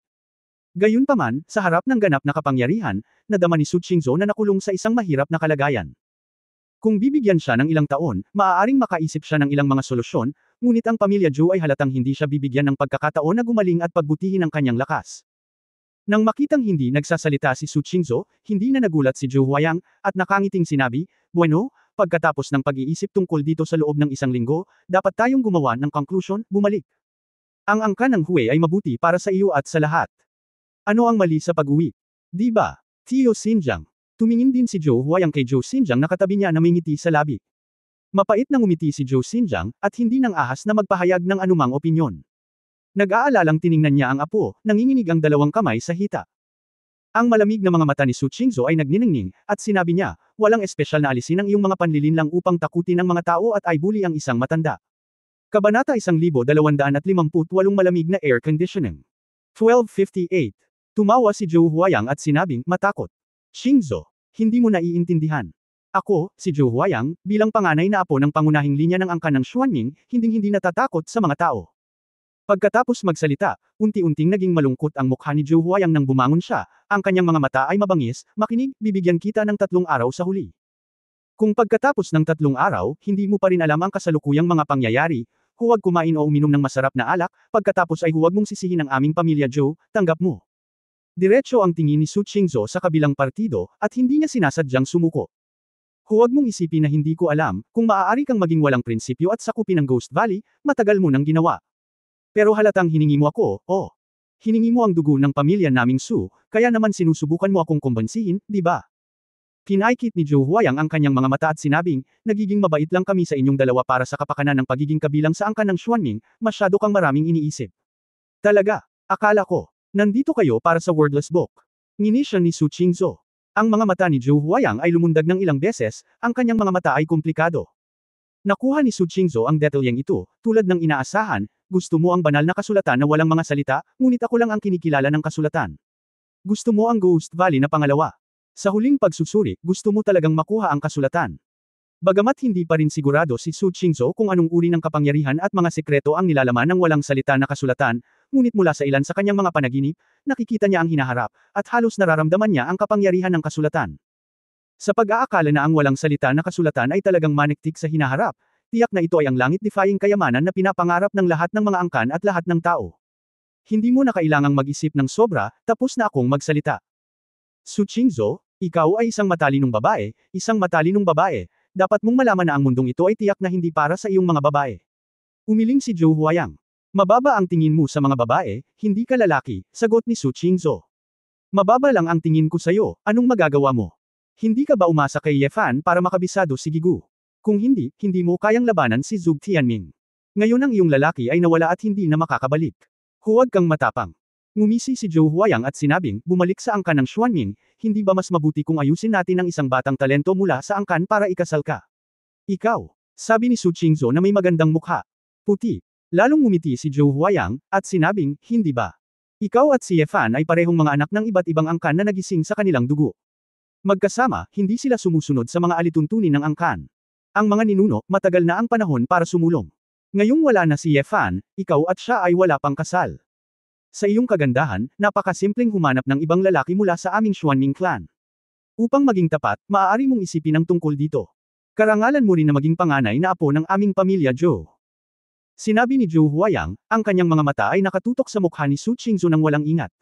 Gayunpaman, sa harap ng ganap na kapangyarihan, nadama ni Su Qingzhou na nakulong sa isang mahirap na kalagayan. Kung bibigyan siya ng ilang taon, maaaring makaisip siya ng ilang mga solusyon, ngunit ang pamilya Zhou ay halatang hindi siya bibigyan ng pagkakataon na gumaling at pagbutihin ang kanyang lakas. Nang makitang hindi nagsasalita si Su Qingzhou, hindi na nagulat si Zhou Huayang, at nakangiting sinabi, "Bueno, pagkatapos ng pag-iisip tungkol dito sa loob ng 1 linggo, dapat tayong gumawa ng conclusion, bumalik. Ang angkan ng Hui ay mabuti para sa iyo at sa lahat. Ano ang mali sa pag-uwi? Di ba, Tio Xinjiang?" Tumingin din si Zhou Huayang kay Zhou Xinjiang na katabi niya na may ngiti sa labi. Mapait na ngumiti si Zhou Xinjiang, at hindi nang ahas na magpahayag ng anumang opinyon. Nag-aalalang tiningnan niya ang apo, nanginginig ang 2 kamay sa hita. Ang malamig na mga mata ni Su Qingzhou ay nagniningning, at sinabi niya, "Walang espesyal na alisin ang iyong mga panlilinlang upang takutin ang mga tao at aibuli ang isang matanda." Kabanata 1258 Malamig na air conditioning. 1258. Tumawa si Zhou Huayang at sinabing, "Matakot. Qingzhou, hindi mo naiintindihan. Ako, si Zhou Huayang, bilang panganay na apo ng pangunahing linya ng angkan ng Xuanming, hinding-hindi natatakot sa mga tao." Pagkatapos magsalita, unti-unting naging malungkot ang mukha ni Zhou Huayang nang bumangon siya, ang kanyang mga mata ay mabangis, "Makinig, bibigyan kita ng 3 araw sa huli. Kung pagkatapos ng 3 araw, hindi mo pa rin alam ang kasalukuyang mga pangyayari, huwag kumain o uminom ng masarap na alak, pagkatapos ay huwag mong sisihin ang aming pamilya Zhou, tanggap mo." Diretso ang tingin ni Su Qingzhou sa kabilang partido, at hindi niya sinasadyang sumuko. "Huwag mong isipin na hindi ko alam, kung maaari kang maging walang prinsipyo at sakupin ang Ghost Valley, matagal mo nang ginawa. Pero halatang hiningi mo ako, oh. Hiningi mo ang dugo ng pamilya naming Su, kaya naman sinusubukan mo akong kumbansihin, di ba?" Pinaikit ni Zhou Huayang ang kanyang mga mata at sinabing, "Nagiging mabait lang kami sa inyong dalawa para sa kapakanan ng pagiging kabilang sa angkan ng Xuanming, masyado kang maraming iniisip. Talaga, akala ko, nandito kayo para sa wordless book." Ngini siya ni Su Qingzhou. Ang mga mata ni Zhou Huayang ay lumundag ng ilang beses, ang kanyang mga mata ay komplikado. Nakuha ni Su Qingzhou ang detalyeng ito, tulad ng inaasahan, "Gusto mo ang banal na kasulatan na walang mga salita, ngunit ako lang ang kinikilala ng kasulatan. Gusto mo ang Ghost Valley na pangalawa. Sa huling pagsusuri, gusto mo talagang makuha ang kasulatan." Bagamat hindi pa rin sigurado si Su Qingzhou kung anong uri ng kapangyarihan at mga sekreto ang nilalaman ng walang salita na kasulatan, ngunit mula sa ilan sa kanyang mga panaginip, nakikita niya ang hinaharap, at halos nararamdaman niya ang kapangyarihan ng kasulatan. Sa pag-aakala na ang walang salita na kasulatan ay talagang maniktik sa hinaharap, tiyak na ito ay ang langit-defying kayamanan na pinapangarap ng lahat ng mga angkan at lahat ng tao. Hindi mo na kailangang mag-isip ng sobra, tapos na akong magsalita. Su Qingzhou, ikaw ay isang matalinong babae, dapat mong malaman na ang mundong ito ay tiyak na hindi para sa iyong mga babae. Umiling si Zhou Huayang. Mababa ang tingin mo sa mga babae, hindi ka lalaki, sagot ni Su Qingzhou. Mababa lang ang tingin ko sa'yo, anong magagawa mo? Hindi ka ba umasa kay Ye Fan para makabisado si Gigu? Kung hindi, hindi mo kayang labanan si Zhuge Tianming. Ngayon ang iyong lalaki ay nawala at hindi na makakabalik. Huwag kang matapang. Ngumisi si Zhou Huayang at sinabing, bumalik sa angkan ng Xuanming, hindi ba mas mabuti kung ayusin natin ang isang batang talento mula sa angkan para ikasal ka? Ikaw, sabi ni Su Qingzhou na may magandang mukha. Puti. Lalong ngumiti si Zhou Huayang, at sinabing, hindi ba? Ikaw at si Ye Fan ay parehong mga anak ng iba't ibang angkan na nagising sa kanilang dugo. Magkasama, hindi sila sumusunod sa mga alituntunin ng angkan. Ang mga ninuno, matagal na ang panahon para sumulong. Ngayong wala na si Ye Fan, ikaw at siya ay wala pang kasal. Sa iyong kagandahan, napakasimpleng humanap ng ibang lalaki mula sa aming Xuanming clan. Upang maging tapat, maaari mong isipin ang tungkol dito. Karangalan mo rin na maging panganay na apo ng aming pamilya Zhou. Sinabi ni Zhou Huayang, ang kanyang mga mata ay nakatutok sa mukha ni Su Qingzhou nang walang ingat.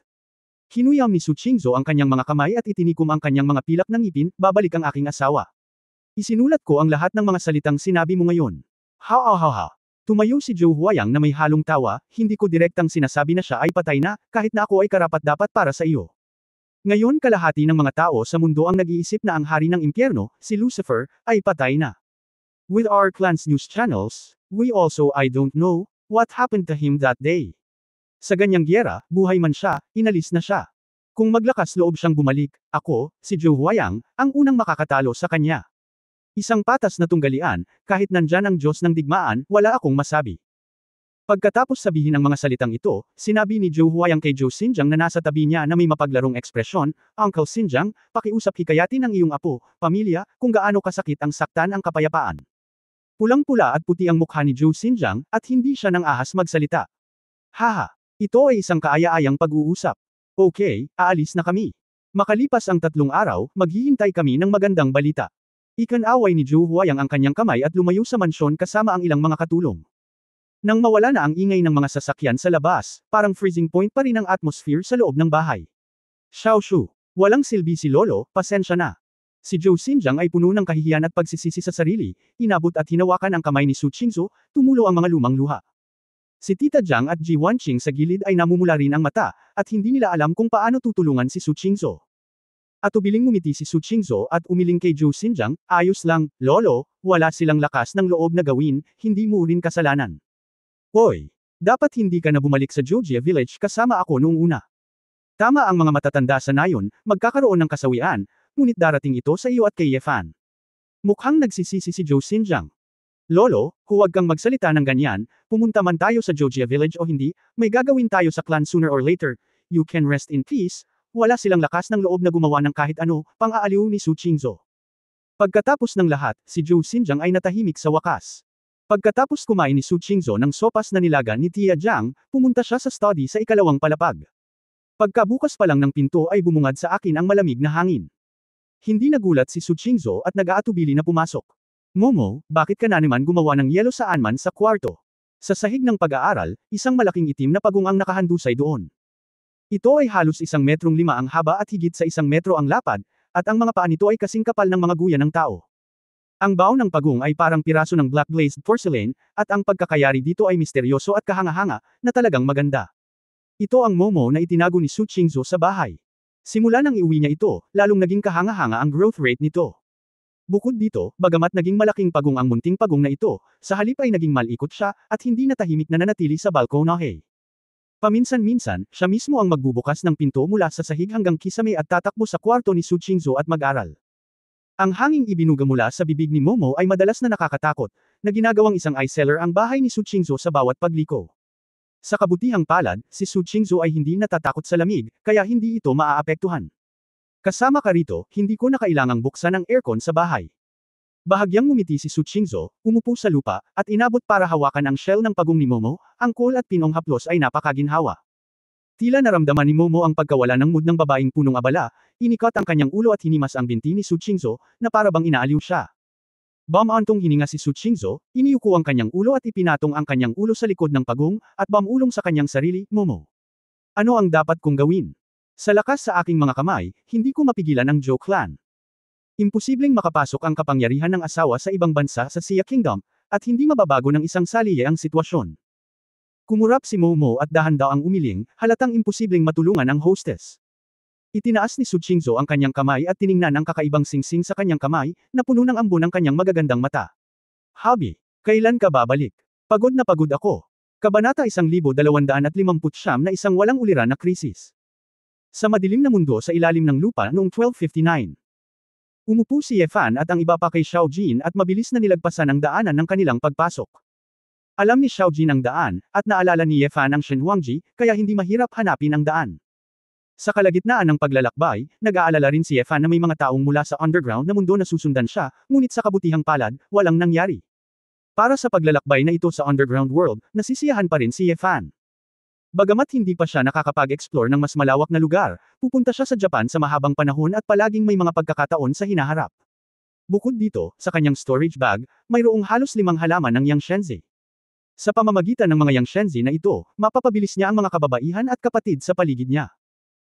Hinuyam ni Su Qingzhou ang kanyang mga kamay at itinikom ang kanyang mga pilak ng ngipin, babalik ang aking asawa. Isinulat ko ang lahat ng mga salitang sinabi mo ngayon. Ha. Tumayo si Zhou Huayang na may halong tawa, hindi ko direktang sinasabi na siya ay patay na, kahit na ako ay karapat-dapat para sa iyo. Ngayon kalahati ng mga tao sa mundo ang nag-iisip na ang hari ng impyerno, si Lucifer, ay patay na. With our clan's news channels, we also I don't know, what happened to him that day. Sa ganyang gyera, buhay man siya, inalis na siya. Kung maglakas loob siyang bumalik, ako, si Zhou Huayang, ang unang makakatalo sa kanya. Isang patas na tunggalian, kahit nandyan ang Diyos ng digmaan, wala akong masabi. Pagkatapos sabihin ang mga salitang ito, sinabi ni Zhou Huayang kay Zhou Xinjiang na nasa tabi niya na may mapaglarong ekspresyon, Uncle Xinjiang, pakiusap hikayatin ang iyong apo, pamilya, kung gaano kasakit ang saktan ang kapayapaan. Pulang-pula at puti ang mukha ni Zhou Xinjiang, at hindi siya nang ahas magsalita. Haha, ito ay isang kaaya-ayang pag-uusap. Okay, aalis na kami. Makalipas ang 3 araw, maghihintay kami ng magandang balita. Ikanaway ni Zhou Huayang ang kanyang kamay at lumayo sa mansyon kasama ang ilang mga katulong. Nang mawala na ang ingay ng mga sasakyan sa labas, parang freezing point pa rin ang atmosphere sa loob ng bahay. Xiaoshu, walang silbi si Lolo, pasensya na. Si Zhou Xinjiang ay puno ng kahihiyan at pagsisisi sa sarili, inabot at hinawakan ang kamay ni Su Qingzhou, tumulo ang mga lumang luha. Si Tita Jiang at Ji Wanqing sa gilid ay namumula rin ang mata, at hindi nila alam kung paano tutulungan si Su Qingzhou. At ubiling ngumiti si Su Qingzhou at umiling kay Zhou Xinjiang, ayos lang, Lolo, wala silang lakas ng loob na gawin, hindi mo rin kasalanan. Hoy, dapat hindi ka na bumalik sa Jiujie Village kasama ako noong una. Tama ang mga matatanda sa nayon, magkakaroon ng kasawian, ngunit darating ito sa iyo at kay Ye Fan. Mukhang nagsisisi si Zhou Xinjiang. Lolo, huwag kang magsalita ng ganyan, pumunta man tayo sa Jiujie Village o hindi, may gagawin tayo sa clan sooner or later, you can rest in peace, wala silang lakas ng loob na gumawa ng kahit ano, pang-aaliw ni Su Qingzhou. Pagkatapos ng lahat, si Zhou Xinjiang ay natahimik sa wakas. Pagkatapos kumain ni Su Qingzhou ng sopas na nilaga ni Tia Jiang, pumunta siya sa study sa ikalawang palapag. Pagkabukas pa lang ng pinto ay bumungad sa akin ang malamig na hangin. Hindi nagulat si Su Qingzhou at nag-aatubili na pumasok. Momo, bakit ka na naman gumawa ng yelo saan man sa kwarto? Sa sahig ng pag-aaral, isang malaking itim na pagong ang nakahandusay doon. Ito ay halos 1.5 metro ang haba at higit sa 1 metro ang lapad, at ang mga paa nito ay kasing kapal ng mga guya ng tao. Ang baw ng pagong ay parang piraso ng black glazed porcelain, at ang pagkakayari dito ay misteryoso at kahanga-hanga, na talagang maganda. Ito ang Momo na itinago ni Su Qingzhou sa bahay. Simula nang iuwi niya ito, lalong naging kahanga-hanga ang growth rate nito. Bukod dito, bagamat naging malaking pagong ang munting pagong na ito, sa halip ay naging malikot siya, at hindi na tahimik na nanatili sa balkonahe. Paminsan-minsan, siya mismo ang magbubukas ng pinto mula sa sahig hanggang kisame at tatakbo sa kwarto ni Su Qingzhou at mag-aral. Ang hanging ibinuga mula sa bibig ni Momo ay madalas na nakakatakot, na ginagawang isang eye seller ang bahay ni Su Qingzhou sa bawat pagliko. Sa kabutihang palad, si Su Qingzhou ay hindi natatakot sa lamig, kaya hindi ito maaapektuhan. Kasama ka rito, hindi ko na kailangang buksan ang aircon sa bahay. Bahagyang ngumiti si Su Qingzhou, umupo sa lupa, at inabot para hawakan ang shell ng pagong ni Momo, ang cool at pinong haplos ay napakaginhawa. Tila naramdaman ni Momo ang pagkawala ng mood ng babaeng punong abala, inikot ang kanyang ulo at hinimas ang binti ni Su Qingzhou, na para bang inaaliw siya. Bamantong hininga si Su Qingzhou, iniyuko ang kanyang ulo at ipinatong ang kanyang ulo sa likod ng pagong, at bamulong sa kanyang sarili, Momo. Ano ang dapat kong gawin? Sa lakas sa aking mga kamay, hindi ko mapigilan ang Zhou clan. Imposibleng makapasok ang kapangyarihan ng asawa sa ibang bansa sa Xia Kingdom, at hindi mababago ng isang saliye ang sitwasyon. Kumurap si Momo at dahan-daang umiling, halatang imposibleng matulungan ang hostess. Itinaas ni Su Qingzhou ang kanyang kamay at tiningnan ang kakaibang singsing sa kanyang kamay, na puno ng ambon ng kanyang magagandang mata. Hobby, kailan ka babalik? Pagod na pagod ako. Kabanata 1259 na isang walang uliran na krisis. Sa madilim na mundo sa ilalim ng lupa noong 1259. Umupo si Ye Fan at ang iba pa kay Xiao Jin at mabilis na nilagpasan ang daanan ng kanilang pagpasok. Alam ni Xiao Jin ang daan, at naalala ni Ye Fan ang Shen Huangji, kaya hindi mahirap hanapin ang daan. Sa kalagitnaan ng paglalakbay, nag-aalala rin si Ye Fan na may mga taong mula sa underground na mundo na susundan siya, ngunit sa kabutihang palad, walang nangyari. Para sa paglalakbay na ito sa underground world, nasisiyahan pa rin si Ye Fan. Bagamat hindi pa siya nakakapag-explore ng mas malawak na lugar, pupunta siya sa Japan sa mahabang panahon at palaging may mga pagkakataon sa hinaharap. Bukod dito, sa kanyang storage bag, mayroong halos 5 halaman ng Yangshenzi. Sa pamamagitan ng mga Yangshenzi na ito, mapapabilis niya ang mga kababaihan at kapatid sa paligid niya.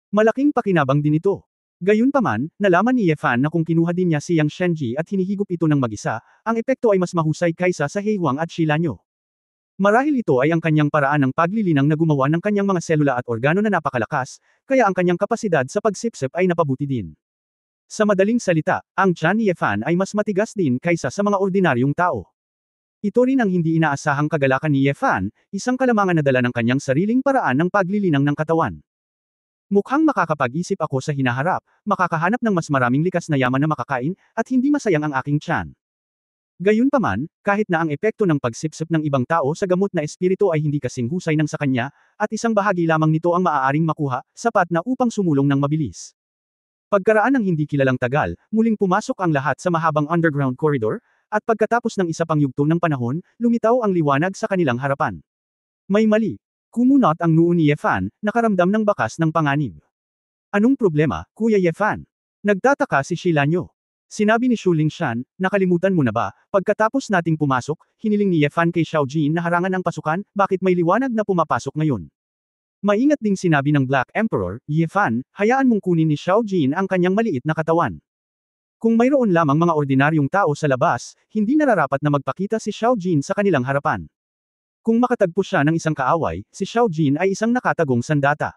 Malaking pakinabang din ito. Gayunpaman, nalaman ni Ye Fan na kung kinuha din niya si Yang Shenji at hinihigop ito ng mag-isa, ang epekto ay mas mahusay kaysa sa Heihuang at Shilanyo. Marahil ito ay ang kanyang paraan ng paglilinang na gumawa ng kanyang mga selula at organo na napakalakas, kaya ang kanyang kapasidad sa pagsipsip ay napabuti din. Sa madaling salita, ang tiyan ni Ye Fan ay mas matigas din kaysa sa mga ordinaryong tao. Ito rin ang hindi inaasahang kagalakan ni Ye Fan, isang kalamangan na dala ng kanyang sariling paraan ng paglilinang ng katawan. Mukhang makakapag-isip ako sa hinaharap, makakahanap ng mas maraming likas na yaman na makakain, at hindi masayang ang aking tiyan. Gayunpaman, kahit na ang epekto ng pagsipsip ng ibang tao sa gamot na espiritu ay hindi kasing husay ng sa kanya, at isang bahagi lamang nito ang maaaring makuha, sapat na upang sumulong ng mabilis. Pagkaraan ng hindi kilalang tagal, muling pumasok ang lahat sa mahabang underground corridor, at pagkatapos ng isa pang yugto ng panahon, lumitaw ang liwanag sa kanilang harapan. May mali. Kumunot ang noo ni Ye Fan, nakaramdam ng bakas ng panganib. Anong problema, Kuya Ye Fan? Nagtataka si Shilanyo. Sinabi ni Shu Lingshan, nakalimutan mo na ba, pagkatapos nating pumasok, hiniling ni Ye Fan kay Xiao Jin na harangan ang pasukan, bakit may liwanag na pumapasok ngayon? Maingat ding sinabi ng Black Emperor, Ye Fan, hayaan mong kunin ni Xiao Jin ang kanyang maliit na katawan. Kung mayroon lamang mga ordinaryong tao sa labas, hindi nararapat na magpakita si Xiao Jin sa kanilang harapan. Kung makatagpo siya ng isang kaaway, si Xiao Jin ay isang nakatagong sandata.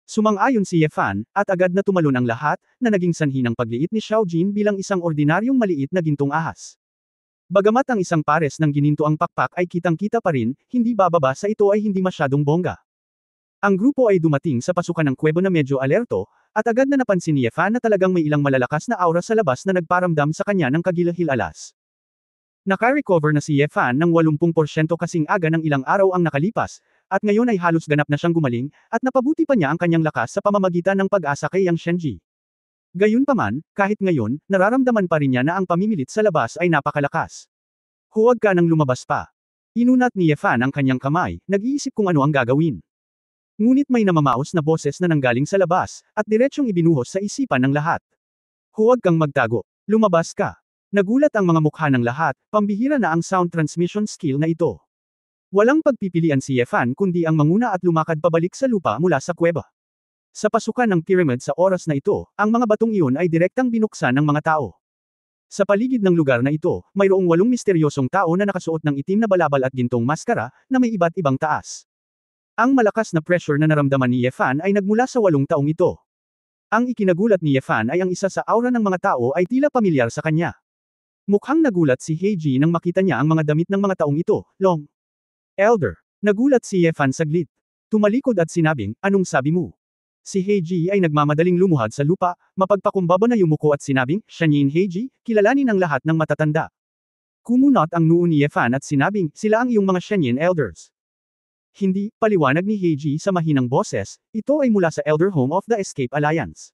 Sumang-ayon si Ye Fan, at agad na tumalon ang lahat, na naging sanhi ng pagliit ni Xiao Jin bilang isang ordinaryong maliit na gintong ahas. Bagamat ang isang pares ng ginintoang pakpak ay kitang-kita pa rin, hindi bababa sa ito ay hindi masyadong bongga. Ang grupo ay dumating sa pasukan ng kuwebo na medyo alerto, at agad na napansin ni Ye Fan na talagang may ilang malalakas na aura sa labas na nagparamdam sa kanya ng kagilahil-alas. Naka-recover na si Ye Fan ng 80% kasing aga ng ilang araw ang nakalipas, at ngayon ay halos ganap na siyang gumaling, at napabuti pa niya ang kanyang lakas sa pamamagitan ng pag-asa kay Yang Shenji. Gayunpaman, kahit ngayon, nararamdaman pa rin niya na ang pamimilit sa labas ay napakalakas. Huwag ka nang lumabas pa. Inunat ni Ye Fan ang kanyang kamay, nag-iisip kung ano ang gagawin. Ngunit may namamaos na boses na nanggaling sa labas, at diretsyong ibinuhos sa isipan ng lahat. Huwag kang magtago. Lumabas ka. Nagulat ang mga mukha ng lahat, pambihira na ang sound transmission skill na ito. Walang pagpipilian si Ye Fan kundi ang manguna at lumakad pabalik sa lupa mula sa kuweba. Sa pasukan ng pyramid sa oras na ito, ang mga batong iyon ay direktang binuksan ng mga tao. Sa paligid ng lugar na ito, mayroong 8 misteryosong tao na nakasuot ng itim na balabal at gintong maskara, na may iba't ibang taas. Ang malakas na pressure na naramdaman ni Ye Fan ay nagmula sa 8 taong ito. Ang ikinagulat ni Ye Fan ay ang isa sa aura ng mga tao ay tila pamilyar sa kanya. Mukhang nagulat si Heiji nang makita niya ang mga damit ng mga taong ito, Long Elder. Nagulat si Ye Fan saglit. Tumalikod at sinabing, anong sabi mo? Si Heiji ay nagmamadaling lumuhad sa lupa, mapagpakumbaba na yumuko at sinabing, Shanyin Heiji, kilalanin ang lahat ng matatanda. Kumunot ang noo ni Ye Fan at sinabing, sila ang iyong mga Shanyin Elders. Hindi, paliwanag ni Heiji sa mahinang boses, ito ay mula sa Elder Home of the Escape Alliance.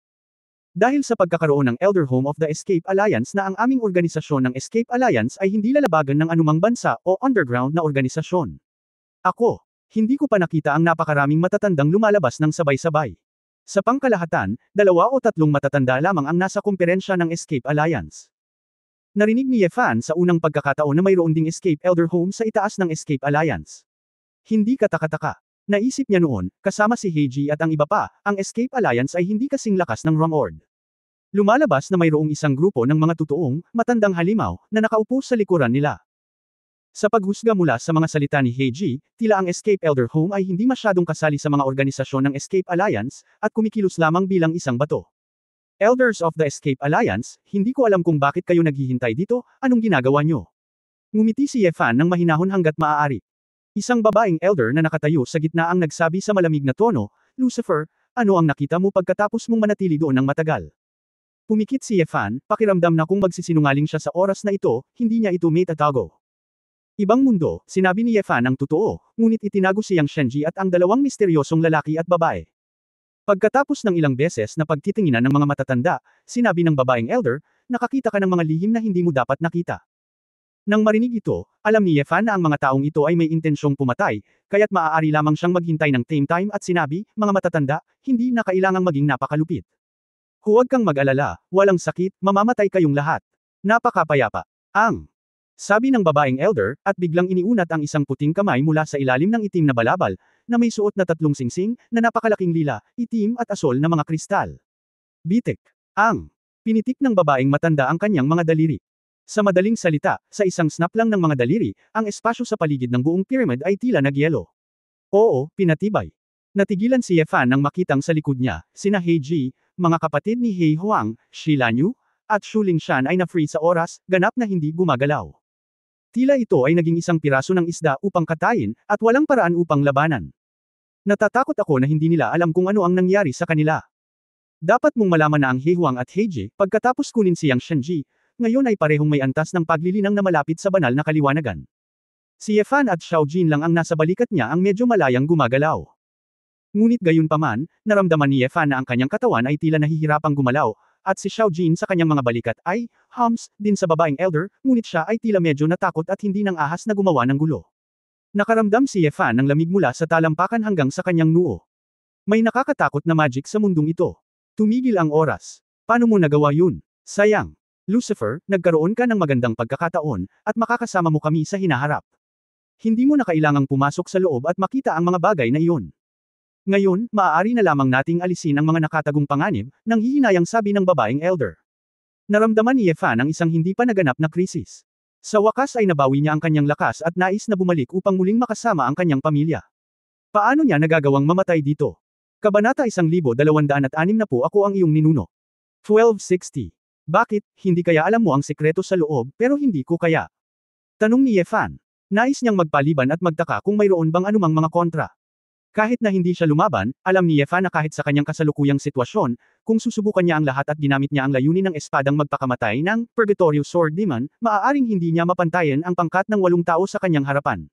Dahil sa pagkakaroon ng Elder Home of the Escape Alliance na ang aming organisasyon ng Escape Alliance ay hindi lalabagan ng anumang bansa o underground na organisasyon. Ako, hindi ko pa nakita ang napakaraming matatandang lumalabas ng sabay-sabay. Sa pangkalahatan, 2 o 3 matatanda lamang ang nasa komperensya ng Escape Alliance. Narinig ni Ye Fan sa unang pagkakataon na mayroon ding Escape Elder Home sa itaas ng Escape Alliance. Hindi katakataka. Naisip niya noon, kasama si Heiji at ang iba pa, ang Escape Alliance ay hindi kasing lakas ng Rumord. Lumalabas na mayroong isang grupo ng mga totoong, matandang halimaw, na nakaupo sa likuran nila. Sa paghusga mula sa mga salita ni Heiji, tila ang Escape Elder Home ay hindi masyadong kasali sa mga organisasyon ng Escape Alliance, at kumikilos lamang bilang isang bato. Elders of the Escape Alliance, hindi ko alam kung bakit kayo naghihintay dito, anong ginagawa nyo? Ngumiti si Yefan ng mahinahon hanggat maaari. Isang babaeng elder na nakatayo sa gitna ang nagsabi sa malamig na tono, Lucifer, ano ang nakita mo pagkatapos mong manatili doon ng matagal? Pumikit si Yefan, pakiramdam na kung magsisinungaling siya sa oras na ito, hindi niya ito may tatago. Ibang mundo, sinabi ni Yefan ang totoo, ngunit itinago siyang Shenji at ang dalawang misteryosong lalaki at babae. Pagkatapos ng ilang beses na pagtitinginan ng mga matatanda, sinabi ng babaeng elder, nakakita ka ng mga lihim na hindi mo dapat nakita. Nang marinig ito, alam ni Yefan na ang mga taong ito ay may intensyong pumatay, kaya't maaari lamang siyang maghintay ng tame time at sinabi, mga matatanda, hindi na kailangang maging napakalupit. Huwag kang mag-alala, walang sakit, mamamatay kayong lahat. Napakapayapa. Sabi ng babaeng elder, at biglang iniunat ang isang puting kamay mula sa ilalim ng itim na balabal, na may suot na tatlong singsing, na napakalaking lila, itim at asol na mga kristal. Bitik. Pinitik ng babaeng matanda ang kanyang mga daliri. Sa madaling salita, sa isang snap lang ng mga daliri, ang espasyo sa paligid ng buong pyramid ay tila nagyelo. Oo, pinatibay. Natigilan si Yefan nang makitang sa likod niya, sina Heiji, mga kapatid ni Hei Huang, Shi Lanyu, at Shu Lingshan ay na-free sa oras, ganap na hindi gumagalaw. Tila ito ay naging isang piraso ng isda upang katayin, at walang paraan upang labanan. Natatakot ako na hindi nila alam kung ano ang nangyari sa kanila. Dapat mong malaman na ang Hei Huang at Heiji, pagkatapos kunin siyang Shenji, ngayon ay parehong may antas ng paglilinang na malapit sa banal na kaliwanagan. Si Yefan at Xiao Jin lang ang nasa balikat niya ang medyo malayang gumagalaw. Ngunit gayunpaman, naramdaman ni Yefan na ang kanyang katawan ay tila nahihirapang gumalaw, at si Xiao Jin sa kanyang mga balikat ay, din sa babaeng elder, ngunit siya ay tila medyo natakot at hindi nang ahas na gumawa ng gulo. Nakaramdam si Yefan ng lamig mula sa talampakan hanggang sa kanyang noo. May nakakatakot na magic sa mundong ito. Tumigil ang oras. Paano mo nagawa yun? Sayang. Lucifer, nagkaroon ka ng magandang pagkakataon, at makakasama mo kami sa hinaharap. Hindi mo na kailangang pumasok sa loob at makita ang mga bagay na iyon. Ngayon, maaari na lamang nating alisin ang mga nakatagong panganib, nang hihinayang sabi ng babaeng elder. Naramdaman ni Yefan ang isang hindi pa naganap na krisis. Sa wakas ay nabawi niya ang kanyang lakas at nais na bumalik upang muling makasama ang kanyang pamilya. Paano niya nagagawang mamatay dito? Kabanata 1260 ako ang iyong ninuno. 1260. Bakit, hindi kaya alam mo ang sikreto sa loob, pero hindi ko kaya? Tanong ni Yefan. Nais niyang magpaliban at magtaka kung mayroon bang anumang mga kontra. Kahit na hindi siya lumaban, alam ni Yefan na kahit sa kanyang kasalukuyang sitwasyon, kung susubukan niya ang lahat at ginamit niya ang layunin ng espadang magpakamatay ng Purgatorio Sword Demon, maaaring hindi niya mapantayan ang pangkat ng 8 tao sa kanyang harapan.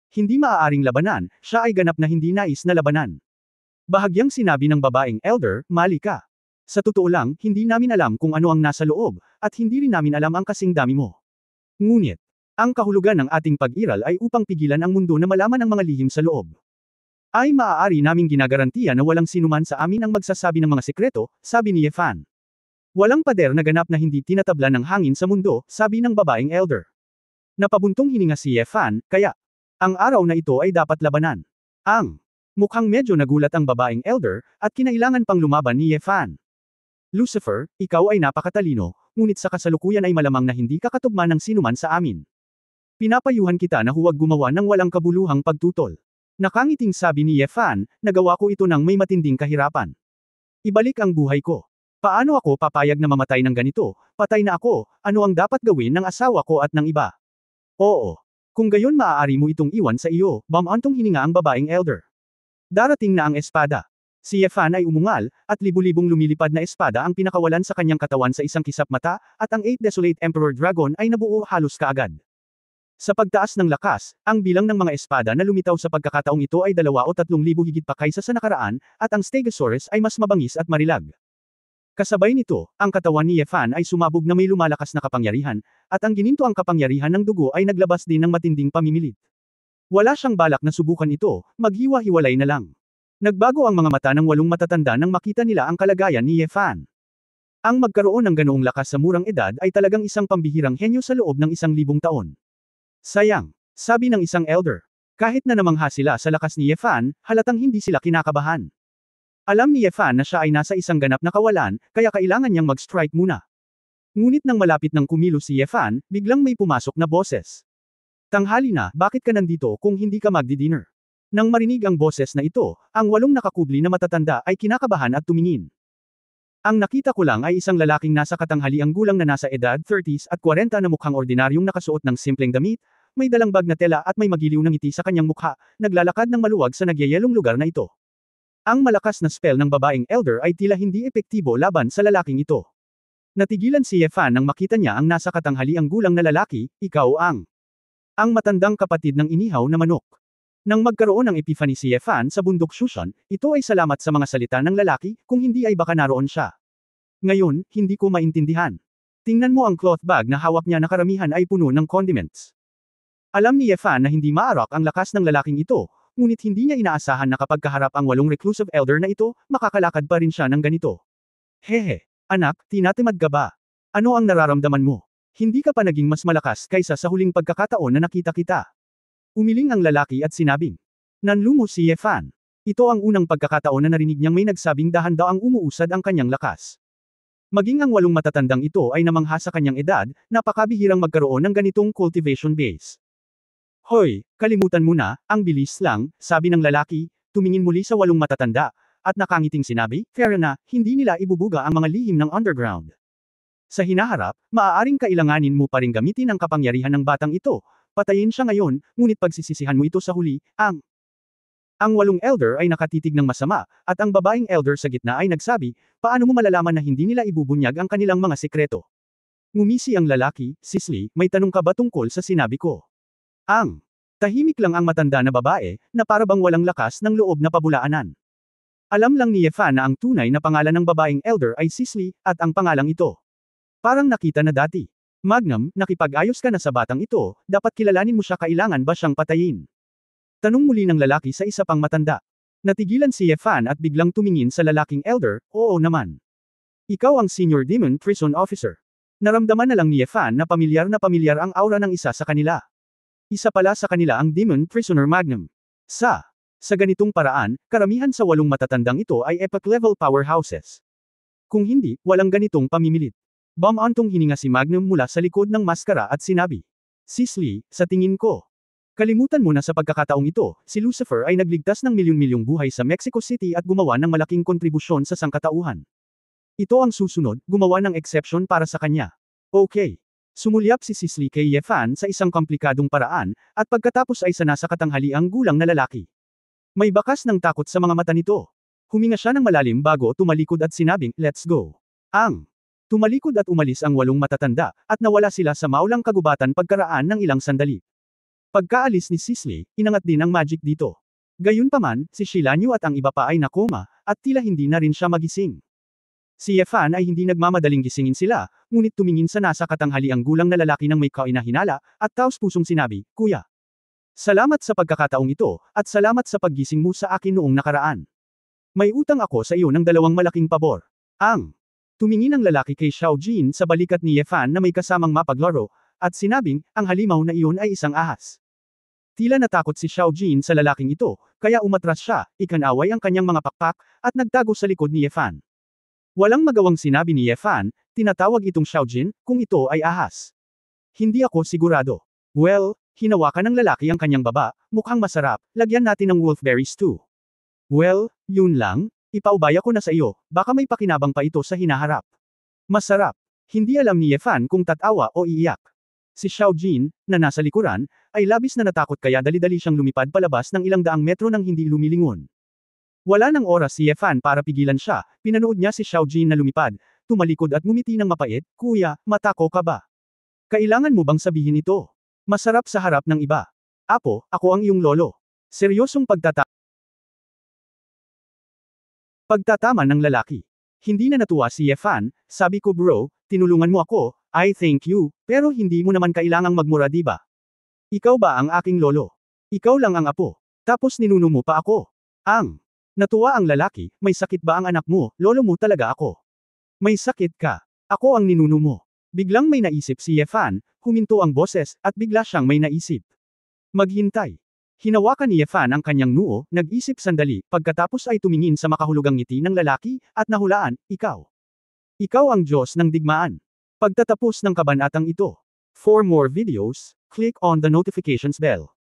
Hindi maaaring labanan, siya ay ganap na hindi nais na labanan. Bahagyang sinabi ng babaeng elder, mali ka. Sa totoo lang, hindi namin alam kung ano ang nasa loob, at hindi rin namin alam ang kasing dami mo. Ngunit, ang kahulugan ng ating pag-iral ay upang pigilan ang mundo na malaman ang mga lihim sa loob. Ay maaari naming ginagarantiya na walang sinuman sa amin ang magsasabi ng mga sikreto, sabi ni Yefan. Walang pader na ganap na hindi tinatabla ng hangin sa mundo, sabi ng babaeng elder. Napabuntong hininga si Yefan, kaya, ang araw na ito ay dapat labanan. Mukhang medyo nagulat ang babaeng elder, at kinailangan pang lumaban ni Yefan. Lucifer, ikaw ay napakatalino, ngunit sa kasalukuyan ay malamang na hindi ka katugma ng sinuman sa amin. Pinapayuhan kita na huwag gumawa ng walang kabuluhang pagtutol. Nakangiting sabi ni Yefan, nagawa ko ito ng may matinding kahirapan. Ibalik ang buhay ko. Paano ako papayag na mamatay ng ganito? Patay na ako, ano ang dapat gawin ng asawa ko at ng iba? Oo. Kung gayon maaari mo itong iwan sa iyo, bamantong hininga ang babaeng elder. Darating na ang espada. Si Yefan ay umungal, at libu-libong lumilipad na espada ang pinakawalan sa kanyang katawan sa isang kisap mata, at ang 8 Desolate Emperor Dragon ay nabuo halos kaagad. Sa pagtaas ng lakas, ang bilang ng mga espada na lumitaw sa pagkakataong ito ay 2 o 3,000 higit pa kaysa sa nakaraan, at ang Stegosaurus ay mas mabangis at marilag. Kasabay nito, ang katawan ni Yefan ay sumabog na may lumalakas na kapangyarihan, at ang gininto ang kapangyarihan ng dugo ay naglabas din ng matinding pamimilit. Wala siyang balak na subukan ito, maghiwa-hiwalay na lang. Nagbago ang mga mata ng 8 matatanda nang makita nila ang kalagayan ni Yefan. Ang magkaroon ng ganoong lakas sa murang edad ay talagang isang pambihirang henyo sa loob ng 1,000 taon. Sayang, sabi ng isang elder. Kahit na namangha sila sa lakas ni Yefan, halatang hindi sila kinakabahan. Alam ni Yefan na siya ay nasa isang ganap na kawalan, kaya kailangan niyang mag-strike muna. Ngunit nang malapit ng kumilos si Yefan, biglang may pumasok na boses. Tanghali na, bakit ka nandito kung hindi ka magdi-dinner? Nang marinig ang boses na ito, ang 8 nakakubli na matatanda ay kinakabahan at tumingin. Ang nakita ko lang ay isang lalaking nasa katanghaliang gulang na nasa edad 30s at 40 na mukhang ordinaryong nakasuot ng simpleng damit, may dalang bag na tela at may magiliw na ngiti sa kanyang mukha, naglalakad ng maluwag sa nagyayelong lugar na ito. Ang malakas na spell ng babaeng elder ay tila hindi epektibo laban sa lalaking ito. Natigilan si Yefan nang makita niya ang nasa katanghaliang gulang na lalaki, ikaw ang matandang kapatid ng inihaw na manok. Nang magkaroon ng epiphany si Yefan sa bundok Shushan, ito ay salamat sa mga salita ng lalaki, kung hindi ay baka naroon siya. Ngayon, hindi ko maintindihan. Tingnan mo ang cloth bag na hawak niya na karamihan ay puno ng condiments. Alam ni Yefan na hindi maarak ang lakas ng lalaking ito, ngunit hindi niya inaasahan na kapag kaharap ang 8 reclusive elder na ito, makakalakad pa rin siya ng ganito. Hehe, anak, tinatamad ka ba? Ano ang nararamdaman mo? Hindi ka pa naging mas malakas kaysa sa huling pagkakataon na nakita kita. Umiling ang lalaki at sinabing. Nanlumo si Yefan. Ito ang unang pagkakataon na narinig niyang may nagsabing dahan-daang umuusad ang kanyang lakas. Maging ang 8 matatandang ito ay namangha sa kanyang edad, napakabihirang magkaroon ng ganitong cultivation base. Hoy, kalimutan mo na, ang bilis lang, sabi ng lalaki, tumingin muli sa 8 matatanda, at nakangiting sinabi, fair na, hindi nila ibubuga ang mga lihim ng underground. Sa hinaharap, maaaring kailanganin mo pa rin gamitin ang kapangyarihan ng batang ito, patayin siya ngayon, ngunit pagsisisihan mo ito sa huli, ang 8 elder ay nakatitig ng masama, at ang babaeng elder sa gitna ay nagsabi, paano mo malalaman na hindi nila ibubunyag ang kanilang mga sekreto? Ngumisi ang lalaki, Sisley, may tanong ka ba tungkol sa sinabi ko? Tahimik lang ang matanda na babae, na parabang walang lakas ng loob na pabulaanan. Alam lang ni Yefan na ang tunay na pangalan ng babaeng elder ay Sisley, at ang pangalang ito. Parang nakita na dati. Magnum, nakipag-ayos ka na sa batang ito, dapat kilalanin mo siya, kailangan ba siyang patayin? Tanong muli ng lalaki sa isa pang matanda. Natigilan si Yefan at biglang tumingin sa lalaking elder, oo naman. Ikaw ang senior demon prison officer. Naramdaman na lang ni Yefan na pamilyar ang aura ng isa sa kanila. Isa pala sa kanila ang Demon Prisoner Magnum. Sa ganitong paraan, karamihan sa 8 matatandang ito ay epic level powerhouses. Kung hindi, walang ganitong pamimilit. Bumantong hininga si Magnum mula sa likod ng maskara at sinabi. Sisley, sa tingin ko. Kalimutan mo na sa pagkakataong ito, si Lucifer ay nagligtas ng milyon-milyong buhay sa Mexico City at gumawa ng malaking kontribusyon sa sangkatauhan. Ito ang susunod, gumawa ng exception para sa kanya. Okay. Sumulyap si Sisley kay Yefan sa isang komplikadong paraan, at pagkatapos ay sa katanghaliang gulang na lalaki. May bakas ng takot sa mga mata nito. Huminga siya ng malalim bago tumalikod at sinabing, let's go. Tumalikod at umalis ang 8 matatanda, at nawala sila sa maulang kagubatan pagkaraan ng ilang sandali. Pagkaalis ni Sisley, inangat din ang magic dito. Gayunpaman, si Shilanyu at ang iba pa ay nakoma, at tila hindi na rin siya magising. Si Yefan ay hindi nagmamadaling gisingin sila, ngunit tumingin sa nasa katanghaliang gulang na lalaki ng may kainahinala, at taos-pusong sinabi, Kuya. Salamat sa pagkakataong ito, at salamat sa paggising mo sa akin noong nakaraan. May utang ako sa iyo ng 2 malaking pabor. Tumingin ang lalaki kay Xiao Jin sa balikat ni Yefan na may kasamang mapaglaro, at sinabing, ang halimaw na iyon ay isang ahas. Tila natakot si Xiao Jin sa lalaking ito, kaya umatras siya, ikanaway ang kanyang mga pakpak, at nagtago sa likod ni Yefan. Walang magawang sinabi ni Yefan, tinatawag itong Xiaojin, kung ito ay ahas. Hindi ako sigurado. Well, hinawakan ng lalaki ang kanyang baba, mukhang masarap, lagyan natin ng wolfberry stew. Well, yun lang, ipaubaya ko na sa iyo, baka may pakinabang pa ito sa hinaharap. Masarap. Hindi alam ni Yefan kung tatawa o iiyak. Si Xiaojin, na nasa likuran, ay labis na natakot kaya dali-dali siyang lumipad palabas ng 100 metro nang hindi lumilingon. Wala nang oras si Yefan para pigilan siya, pinanood niya si Xiaojin na lumipad, tumalikod at ngumiti ng mapait, Kuya, matako ka ba? Kailangan mo bang sabihin ito? Masarap sa harap ng iba. Apo, ako ang iyong lolo. Seryosong pagtatama ng lalaki. Hindi na natuwa si Yefan, sabi ko bro, tinulungan mo ako, I thank you, pero hindi mo naman kailangang magmura diba? Ikaw ba ang aking lolo? Ikaw lang ang apo. Tapos ninuno mo pa ako. Natuwa ang lalaki, may sakit ba ang anak mo, lolo mo talaga ako. May sakit ka. Ako ang ninuno mo. Biglang may naisip si Yefan, huminto ang boses, at bigla siyang may naisip. Maghintay. Hinawakan ni Yefan ang kanyang noo, nag-isip sandali, pagkatapos ay tumingin sa makahulugang ngiti ng lalaki, at nahulaan, ikaw. Ikaw ang Diyos ng digmaan. Pagtatapos ng kabanatang ito. For more videos, click on the notifications bell.